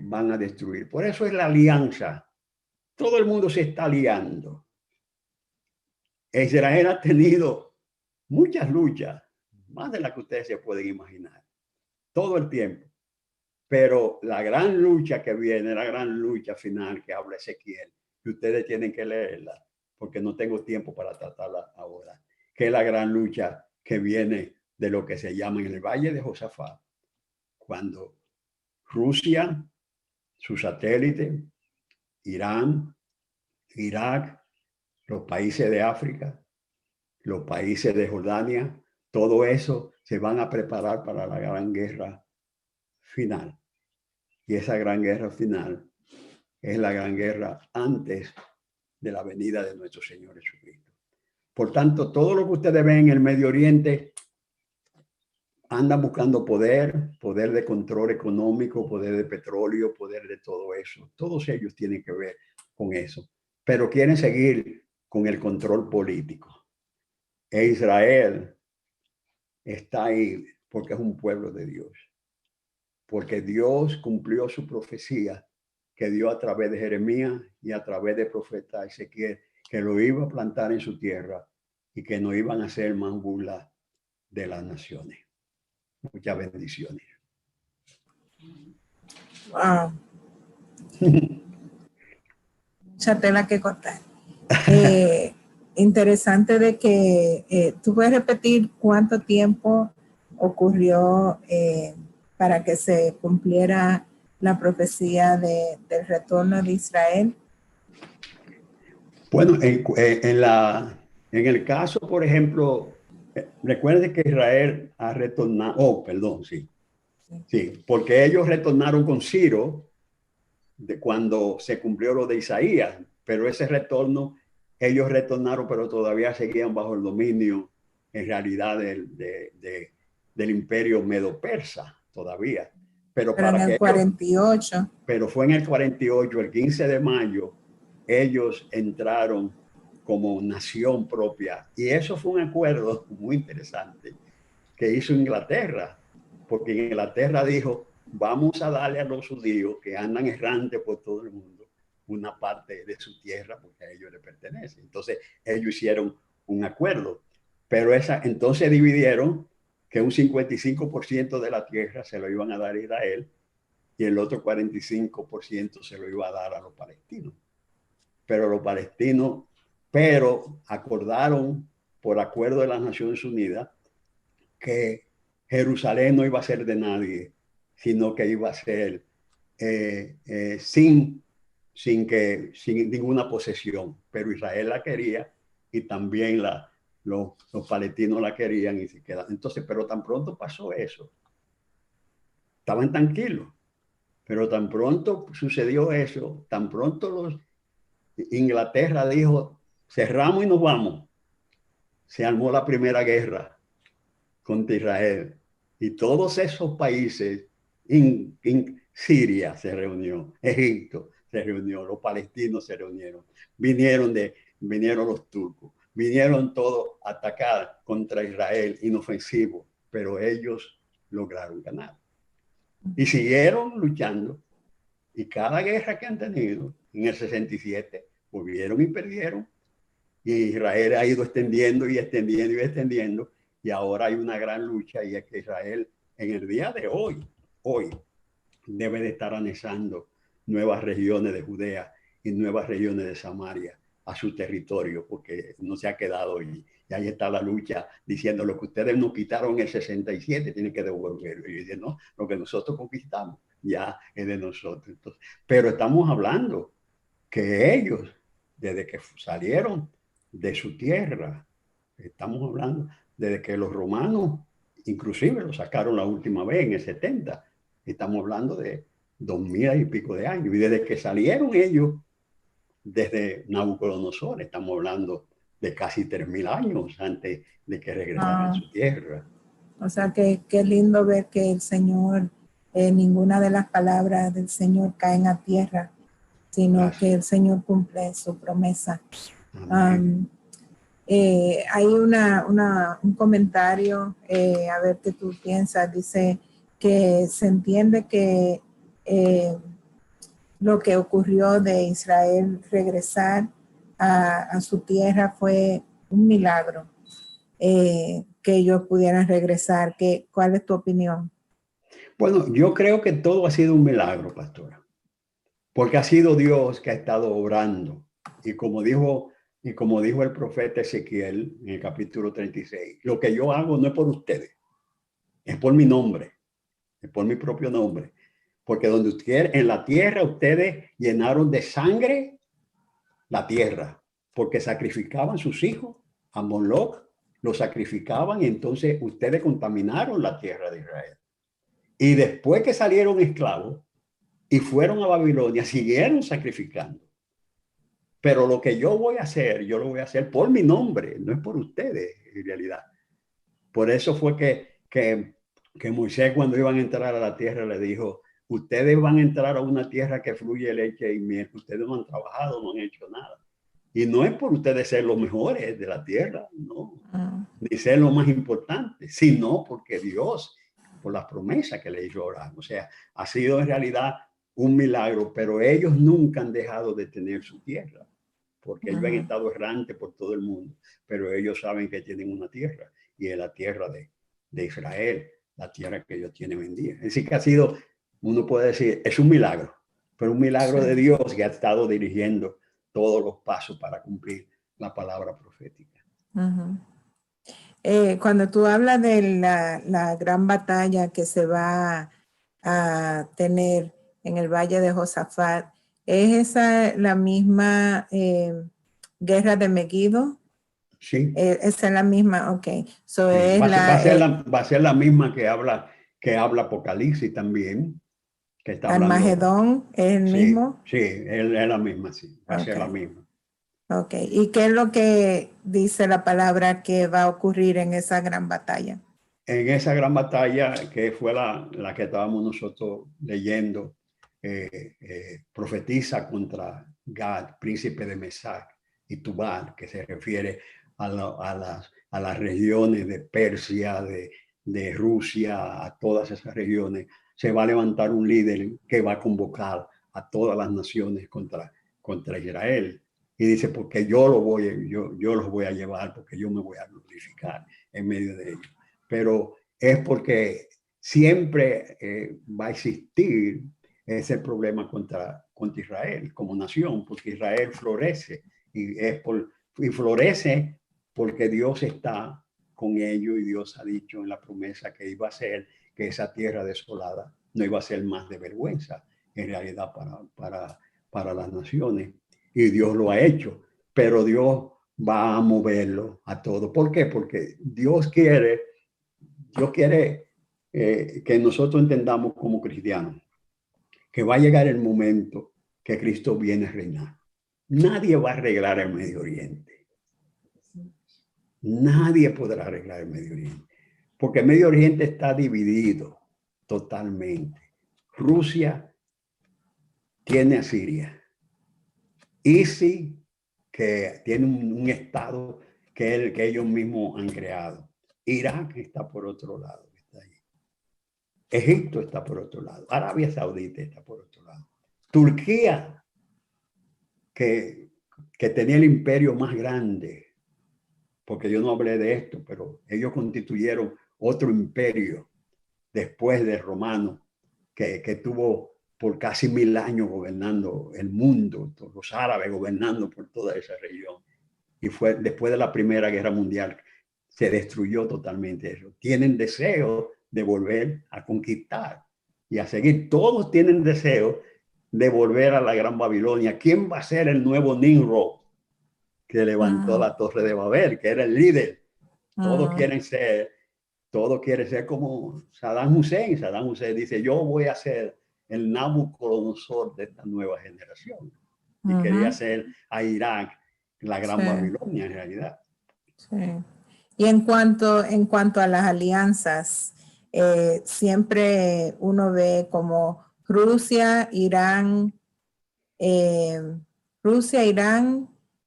van a destruir. Por eso es la alianza. Todo el mundo se está aliando. Israel ha tenido muchas luchas, más de las que ustedes se pueden imaginar, todo el tiempo. Pero la gran lucha que viene, la gran lucha final que habla Ezequiel, que ustedes tienen que leerla, porque no tengo tiempo para tratarla ahora, que es la gran lucha que viene de lo que se llama en el Valle de Josafat, cuando Rusia, su satélite, Irán, Irak, los países de África, los países de Jordania, todo eso se van a preparar para la gran guerra final. Y esa gran guerra final es la gran guerra antes de la venida de nuestro Señor Jesucristo. Por tanto, todo lo que ustedes ven en el Medio Oriente andan buscando poder de control económico, poder de petróleo, poder de todo eso. Todos ellos tienen que ver con eso, pero quieren seguir con el control político. E Israel está ahí porque es un pueblo de Dios. Porque Dios cumplió su profecía que dio a través de Jeremías y a través del profeta Ezequiel, que lo iba a plantar en su tierra y que no iban a ser más burla de las naciones. Muchas bendiciones. Wow. Mucha tela que cortar. Interesante de que tú puedes repetir cuánto tiempo ocurrió para que se cumpliera la profecía del retorno de Israel. Bueno, en el caso, por ejemplo, recuerde que Israel ha retornado, sí, porque ellos retornaron con Ciro de cuando se cumplió lo de Isaías. Pero ese retorno, ellos retornaron, pero todavía seguían bajo el dominio, en realidad, del imperio medo-persa, todavía. Pero en el 48. Pero fue en el 48, el 15 de mayo, ellos entraron como nación propia. Y eso fue un acuerdo muy interesante que hizo Inglaterra, porque Inglaterra dijo, vamos a darle a los judíos que andan errantes por todo el mundo una parte de su tierra, porque a ellos les pertenece. Entonces ellos hicieron un acuerdo, pero entonces dividieron que un 55% de la tierra se lo iban a dar a Israel y el otro 45% se lo iba a dar a los palestinos. Pero los palestinos, acordaron por acuerdo de las Naciones Unidas que Jerusalén no iba a ser de nadie, sino que iba a ser sin ninguna posesión. Pero Israel la quería y también los palestinos la querían y se quedaron. Entonces, pero tan pronto pasó eso, estaban tranquilos. Pero tan pronto sucedió eso, tan pronto Inglaterra dijo, cerramos y nos vamos. Se armó la primera guerra contra Israel. Y todos esos países, Siria se reunió, Egipto se reunió, los palestinos se reunieron, vinieron los turcos, vinieron todos a atacar contra Israel inofensivo, pero ellos lograron ganar. Y siguieron luchando. Y cada guerra que han tenido, en el 67, volvieron y perdieron. Y Israel ha ido extendiendo y extendiendo y extendiendo. Y ahora hay una gran lucha y es que Israel en el día de hoy debe de estar anexando nuevas regiones de Judea y nuevas regiones de Samaria a su territorio, porque no se ha quedado y ahí está la lucha diciendo lo que ustedes nos quitaron en el 67 tienen que devolverlo. Y dicen, no, lo que nosotros conquistamos ya es de nosotros. Entonces, pero estamos hablando que ellos, desde que salieron de su tierra, estamos hablando desde que los romanos inclusive lo sacaron la última vez en el 70, estamos hablando de 2000 y pico de años, y desde que salieron ellos, desde Nabucodonosor, estamos hablando de casi 3000 años antes de que regresaran a su tierra. O sea que qué lindo ver que el Señor, ninguna de las palabras del Señor caen a tierra, sino gracias, que el Señor cumple su promesa. Hay un comentario, a ver qué tú piensas, dice que se entiende que lo que ocurrió de Israel regresar a su tierra fue un milagro, que ellos pudieran regresar. ¿Cuál es tu opinión? Bueno, yo creo que todo ha sido un milagro, pastora, porque ha sido Dios que ha estado obrando. Y como dijo el profeta Ezequiel en el capítulo 36, lo que yo hago no es por ustedes, es por mi nombre, es por mi propio nombre. Porque donde ustedes, en la tierra, ustedes llenaron de sangre la tierra, porque sacrificaban sus hijos a Moloch, los sacrificaban y entonces ustedes contaminaron la tierra de Israel. Y después que salieron esclavos y fueron a Babilonia, siguieron sacrificando. Pero lo que yo voy a hacer, yo lo voy a hacer por mi nombre, no es por ustedes en realidad. Por eso fue que Moisés, cuando iban a entrar a la tierra, le dijo, ustedes van a entrar a una tierra que fluye leche y miel. Ustedes no han trabajado, no han hecho nada. Y no es por ustedes ser los mejores de la tierra, no, ni ser lo más importante, sino porque Dios, por las promesas que le hizo a Abraham. O sea, ha sido en realidad un milagro, pero ellos nunca han dejado de tener su tierra, porque ellos han estado errantes por todo el mundo, pero ellos saben que tienen una tierra, y es la tierra de Israel, la tierra que ellos tienen hoy en día. Es decir, que ha sido, uno puede decir, es un milagro, pero un milagro de Dios que ha estado dirigiendo todos los pasos para cumplir la palabra profética. Cuando tú hablas de la gran batalla que se va a tener en el Valle de Josafat, ¿es esa la misma guerra de Megiddo? Sí. Esa es la misma, ok. So sí. Va a ser la misma que habla Apocalipsis también, que está hablando. Armagedón es el Sí, mismo. sí, es la misma, sí, va a ser la misma. Ok, ¿y qué es lo que dice la palabra que va a ocurrir en esa gran batalla? En esa gran batalla, que fue la que estábamos nosotros leyendo, profetiza contra Gad, príncipe de Mesac y Tubal, que se refiere a las regiones de Persia, de Rusia, a todas esas regiones. Se va a levantar un líder que va a convocar a todas las naciones contra Israel. Y dice, porque yo los voy a llevar, porque yo me voy a glorificar en medio de ellos. Pero es porque siempre va a existir ese problema contra Israel como nación, porque Israel florece y florece porque Dios está con ellos y Dios ha dicho en la promesa que iba a ser que esa tierra desolada no iba a ser más de vergüenza en realidad para las naciones, y Dios lo ha hecho, pero Dios va a moverlo a todo. ¿Por qué? Porque Dios quiere que nosotros entendamos como cristianos que va a llegar el momento que Cristo viene a reinar. Nadie va a arreglar el Medio Oriente. Nadie podrá arreglar el Medio Oriente, porque el Medio Oriente está dividido totalmente. Rusia tiene a Siria. ISIS, que tiene un estado que ellos mismos han creado. Irak está por otro lado. Egipto está por otro lado. Arabia Saudita está por otro lado. Turquía, que tenía el imperio más grande, porque yo no hablé de esto, pero ellos constituyeron otro imperio después del romano, que tuvo por casi 1000 años gobernando el mundo, los árabes gobernando por toda esa región. Y fue después de la Primera Guerra Mundial, se destruyó totalmente eso. Tienen deseo de volver a conquistar y a seguir. Todos tienen deseo de volver a la Gran Babilonia. ¿Quién va a ser el nuevo Nimrod que levantó la Torre de Babel, que era el líder? Todos quieren ser como Saddam Hussein. Saddam Hussein dice, yo voy a ser el Nabucodonosor de esta nueva generación. Y quería ser a Irak la Gran Babilonia en realidad. Sí. Y en cuanto a las alianzas, siempre uno ve como Rusia, Irán,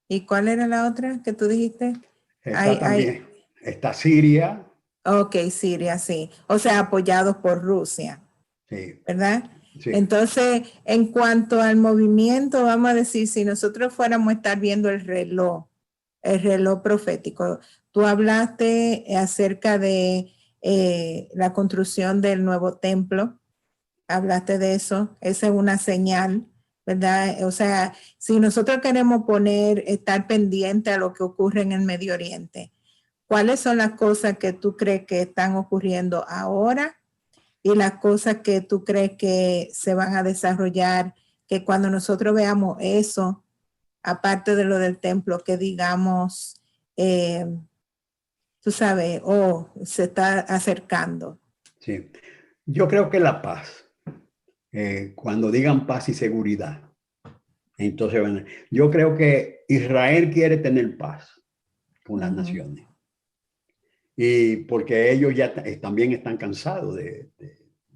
¿y cuál era la otra que tú dijiste? Está Siria. Ok, Siria, sí. O sea, apoyados por Rusia. Sí. ¿Verdad? Sí. Entonces, en cuanto al movimiento, vamos a decir, si nosotros fuéramos a estar viendo el reloj profético, tú hablaste acerca de la construcción del nuevo templo, hablaste de eso, esa es una señal, ¿verdad? O sea, si nosotros queremos estar pendiente a lo que ocurre en el Medio Oriente, ¿cuáles son las cosas que tú crees que están ocurriendo ahora y las cosas que tú crees que se van a desarrollar, que cuando nosotros veamos eso, aparte de lo del templo, que digamos, tú sabes, se está acercando? Sí, yo creo que la paz, cuando digan paz y seguridad, entonces yo creo que Israel quiere tener paz con las naciones, y porque ellos ya también están cansados de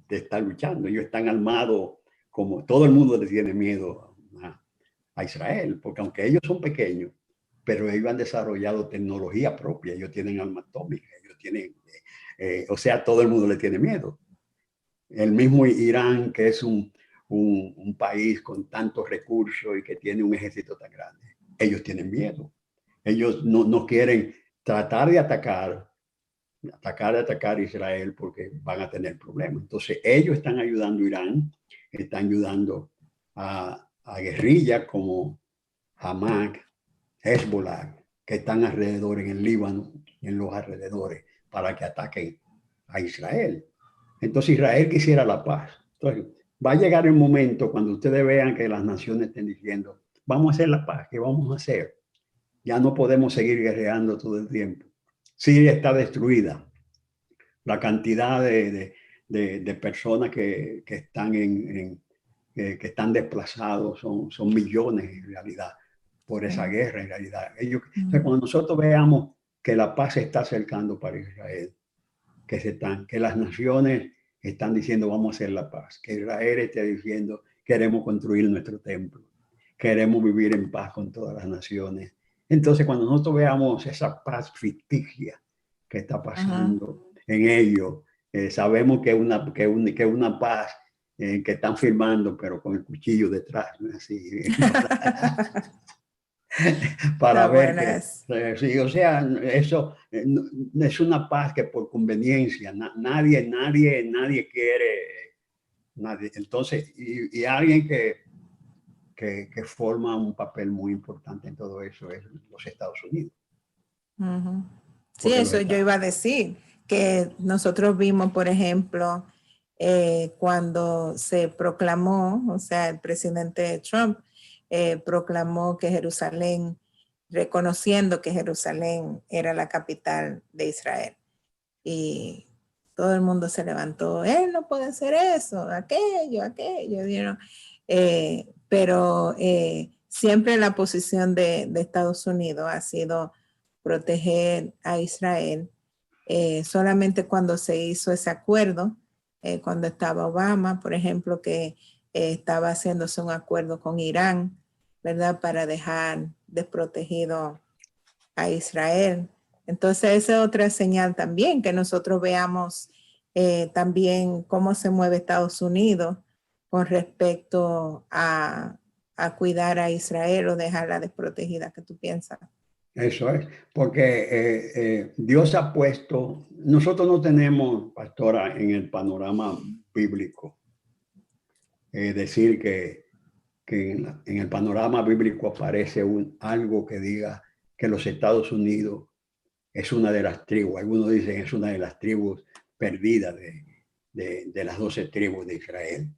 estar luchando. Ellos están armados, como todo el mundo les tiene miedo a Israel, porque aunque ellos son pequeños, pero ellos han desarrollado tecnología propia. Ellos tienen armas atómicas, ellos tienen, o sea, todo el mundo le tiene miedo. El mismo Irán, que es un país con tantos recursos y que tiene un ejército tan grande, ellos tienen miedo. Ellos no quieren tratar de atacar a Israel porque van a tener problemas. Entonces ellos están ayudando a Irán, están ayudando a guerrillas como Hamas, Hezbollah, que están alrededor en el Líbano y en los alrededores para que ataquen a Israel. Entonces Israel quisiera la paz. Entonces va a llegar el momento cuando ustedes vean que las naciones estén diciendo, vamos a hacer la paz, ¿qué vamos a hacer? Ya no podemos seguir guerreando todo el tiempo. Siria está destruida. La cantidad de de personas que están que están desplazados, son millones en realidad por esa guerra en realidad. O sea, cuando nosotros veamos que la paz se está acercando para Israel, que las naciones están diciendo vamos a hacer la paz, que Israel esté diciendo queremos construir nuestro templo, queremos vivir en paz con todas las naciones. Entonces, cuando nosotros veamos esa paz ficticia que está pasando en ellos, sabemos que es una paz que están firmando, pero con el cuchillo detrás, ¿no? Así, para ver que, sí, o sea, eso es una paz que por conveniencia, nadie quiere, nadie. Entonces, y alguien que forma un papel muy importante en todo eso es los Estados Unidos. Sí, eso yo iba a decir, que nosotros vimos, por ejemplo, cuando se proclamó, o sea, el presidente Trump proclamó que Jerusalén, reconociendo que Jerusalén era la capital de Israel. Y todo el mundo se levantó, él no puede hacer eso, aquello, ¿vieron? Pero siempre la posición de Estados Unidos ha sido proteger a Israel. Solamente cuando se hizo ese acuerdo, cuando estaba Obama, por ejemplo, que estaba haciéndose un acuerdo con Irán, ¿verdad? Para dejar desprotegido a Israel. Entonces, esa es otra señal también, que nosotros veamos también cómo se mueve Estados Unidos con respecto a cuidar a Israel o dejarla desprotegida. ¿Qué tú piensas? Eso es, porque Dios ha puesto, nosotros no tenemos, pastora, en el panorama bíblico, decir que en el panorama bíblico aparece algo que diga que los Estados Unidos es una de las tribus, algunos dicen es una de las tribus perdidas de las 12 tribus de Israel.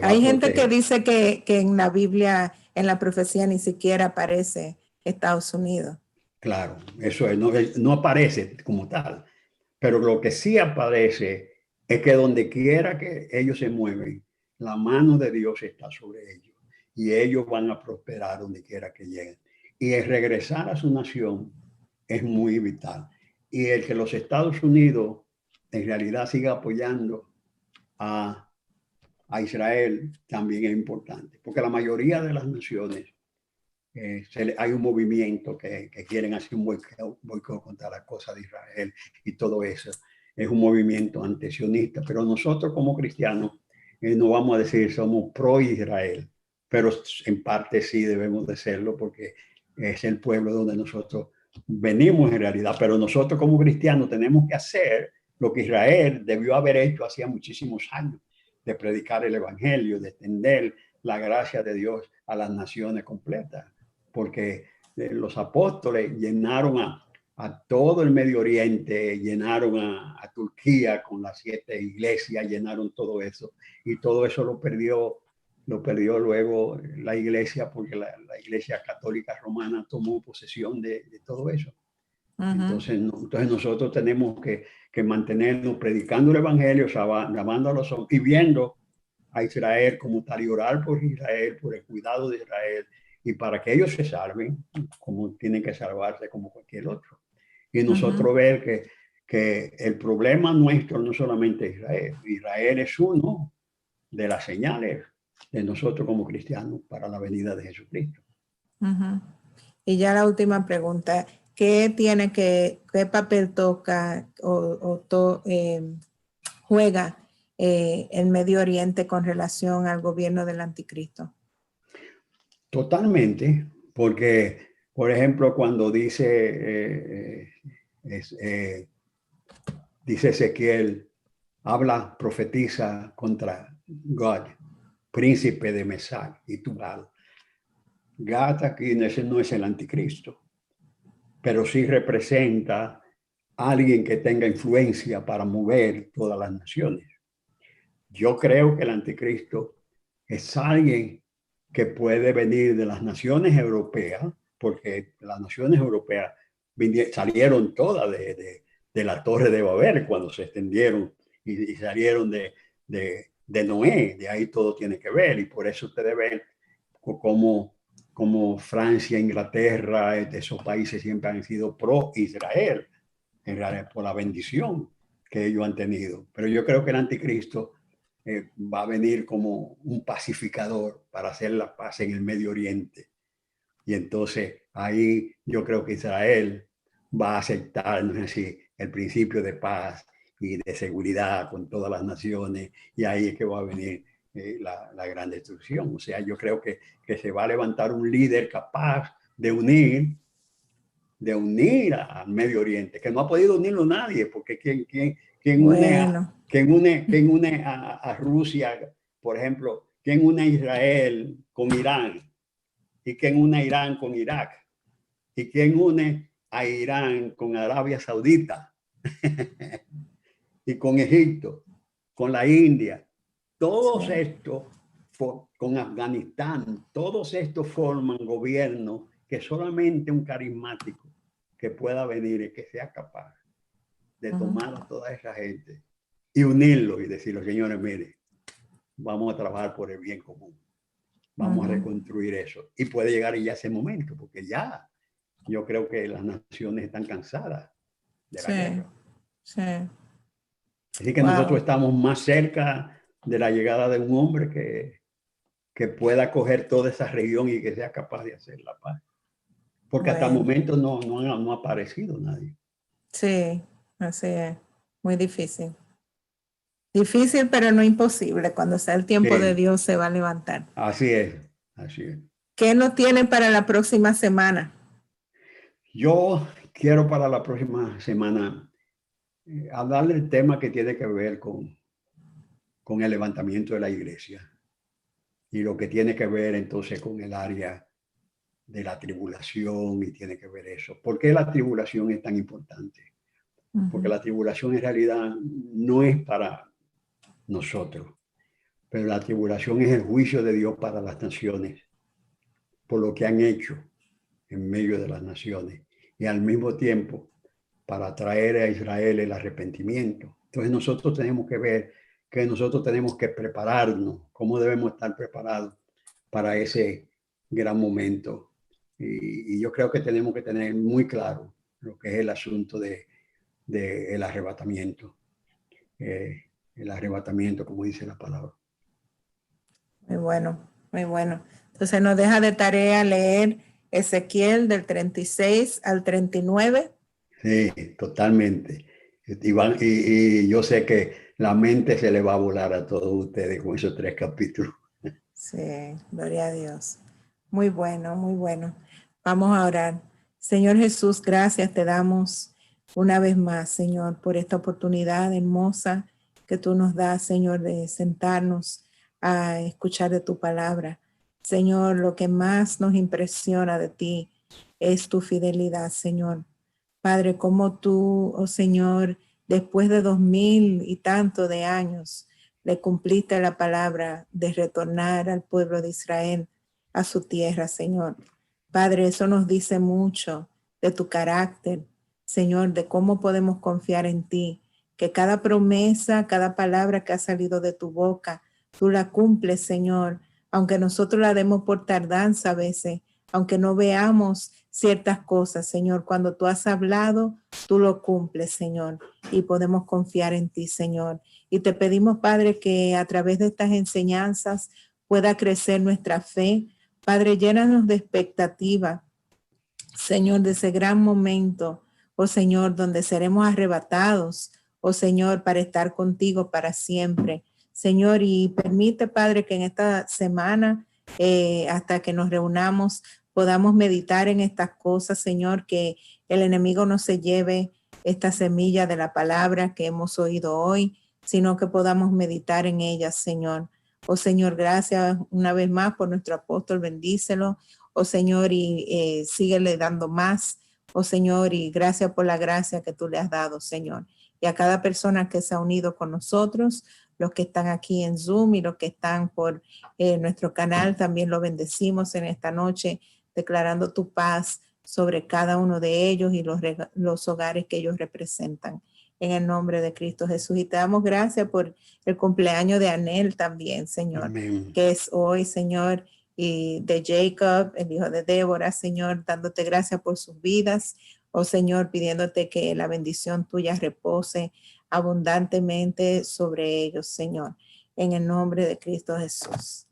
Hay gente que dice que en la Biblia, en la profecía, ni siquiera aparece Estados Unidos. Claro, eso es, no aparece como tal, pero lo que sí aparece es que donde quiera que ellos se mueven, la mano de Dios está sobre ellos y ellos van a prosperar donde quiera que lleguen. Y el regresar a su nación es muy vital. Y el que los Estados Unidos en realidad siga apoyando a Israel también es importante, porque la mayoría de las naciones hay un movimiento que quieren hacer un boicot contra la cosa de Israel y todo eso. Es un movimiento antisionista, pero nosotros como cristianos no vamos a decir somos pro Israel, pero en parte sí debemos de serlo porque es el pueblo donde nosotros venimos en realidad, pero nosotros como cristianos tenemos que hacer lo que Israel debió haber hecho hacía muchísimos años, de predicar el evangelio, de extender la gracia de Dios a las naciones completas, porque los apóstoles llenaron a todo el Medio Oriente, llenaron a Turquía con las 7 iglesias, llenaron todo eso, y todo eso lo perdió luego la iglesia, porque la iglesia católica romana tomó posesión de todo eso. Entonces nosotros tenemos que mantenernos predicando el evangelio, llamando a los hombres y viendo a Israel como tal y orar por Israel, por el cuidado de Israel, y para que ellos se salven como tienen que salvarse como cualquier otro. Y nosotros ver que el problema nuestro no solamente Israel. Israel es uno de las señales de nosotros como cristianos para la venida de Jesucristo. Y ya la última pregunta, ¿qué papel toca juega el Medio Oriente con relación al gobierno del anticristo? Totalmente, porque, por ejemplo, cuando dice Ezequiel, profetiza contra God, príncipe de Mesac y Tubal. God aquí no es el anticristo, pero sí representa a alguien que tenga influencia para mover todas las naciones. Yo creo que el anticristo es alguien que puede venir de las naciones europeas, porque las naciones europeas salieron todas de la Torre de Babel cuando se extendieron y salieron de Noé. De ahí todo tiene que ver, y por eso ustedes ven como Francia, Inglaterra, esos países siempre han sido pro Israel, en realidad por la bendición que ellos han tenido. Pero yo creo que el anticristo va a venir como un pacificador para hacer la paz en el Medio Oriente. Y entonces ahí yo creo que Israel va a aceptar, no sé si, el principio de paz y de seguridad con todas las naciones, y ahí es que va a venir la gran destrucción. O sea, yo creo que se va a levantar un líder capaz de unir al Medio Oriente, que no ha podido unirlo nadie, porque quien une a Rusia, por ejemplo, quien une a Israel con Irán, y quien une a Irán con Irak, y quien une a Irán con Arabia Saudita, y con Egipto, con la India, todos estos, con Afganistán, todos estos forman gobiernos que solamente un carismático que pueda venir y que sea capaz de tomar a toda esa gente y unirlo y decirle, señores, mire, vamos a trabajar por el bien común, vamos a reconstruir eso. Y puede llegar ya ese momento, porque ya yo creo que las naciones están cansadas de la guerra. Sí. Así que nosotros estamos más cerca de la llegada de un hombre que pueda coger toda esa región y que sea capaz de hacer la paz. Porque hasta el momento no ha aparecido nadie. Sí, así es. Muy difícil. Difícil, pero no imposible. Cuando sea el tiempo de Dios se va a levantar. Así es, así es. ¿Qué nos tienen para la próxima semana? Yo quiero para la próxima semana hablar del tema que tiene que ver con el levantamiento de la iglesia y lo que tiene que ver entonces con el área de la tribulación, y tiene que ver eso. ¿Por qué la tribulación es tan importante? Porque la tribulación en realidad no es para nosotros, pero la tribulación es el juicio de Dios para las naciones por lo que han hecho en medio de las naciones, y al mismo tiempo para traer a Israel el arrepentimiento. Entonces nosotros tenemos que ver que nosotros tenemos que prepararnos, cómo debemos estar preparados para ese gran momento. Y yo creo que tenemos que tener muy claro lo que es el asunto del arrebatamiento. El arrebatamiento, como dice la palabra. Muy bueno, muy bueno. Entonces nos deja de tarea leer Ezequiel del 36 al 39. Sí, totalmente. Y yo sé que la mente se le va a volar a todos ustedes con esos 3 capítulos. Sí, gloria a Dios. Muy bueno, muy bueno. Vamos a orar. Señor Jesús, gracias te damos una vez más, Señor, por esta oportunidad hermosa que tú nos das, Señor, de sentarnos a escuchar de tu palabra. Señor, lo que más nos impresiona de ti es tu fidelidad, Señor. Padre, como tú, oh Señor, después de 2000 y tanto de años, le cumpliste la palabra de retornar al pueblo de Israel a su tierra, Señor. Padre, eso nos dice mucho de tu carácter, Señor, de cómo podemos confiar en ti, que cada promesa, cada palabra que ha salido de tu boca, tú la cumples, Señor, aunque nosotros la demos por tardanza a veces, aunque no veamos ciertas cosas, Señor. Cuando tú has hablado, tú lo cumples, Señor, y podemos confiar en ti, Señor. Y te pedimos, Padre, que a través de estas enseñanzas pueda crecer nuestra fe. Padre, llénanos de expectativa, Señor, de ese gran momento, oh Señor, donde seremos arrebatados, oh Señor, para estar contigo para siempre. Señor, y permite, Padre, que en esta semana, hasta que nos reunamos, podamos meditar en estas cosas, Señor, que el enemigo no se lleve esta semilla de la palabra que hemos oído hoy, sino que podamos meditar en ellas, Señor. Oh Señor, gracias una vez más por nuestro apóstol, bendícelo, oh Señor, y síguele dando más, oh Señor, y gracias por la gracia que tú le has dado, Señor. Y a cada persona que se ha unido con nosotros, los que están aquí en Zoom y los que están por nuestro canal, también lo bendecimos en esta noche, declarando tu paz sobre cada uno de ellos y los hogares que ellos representan. en el nombre de Cristo Jesús. Y te damos gracias por el cumpleaños de Anel también, Señor, Amén. que es hoy, Señor, y de Jacob, el hijo de Débora, Señor, dándote gracias por sus vidas. Oh Señor, pidiéndote que la bendición tuya repose abundantemente sobre ellos, Señor, en el nombre de Cristo Jesús.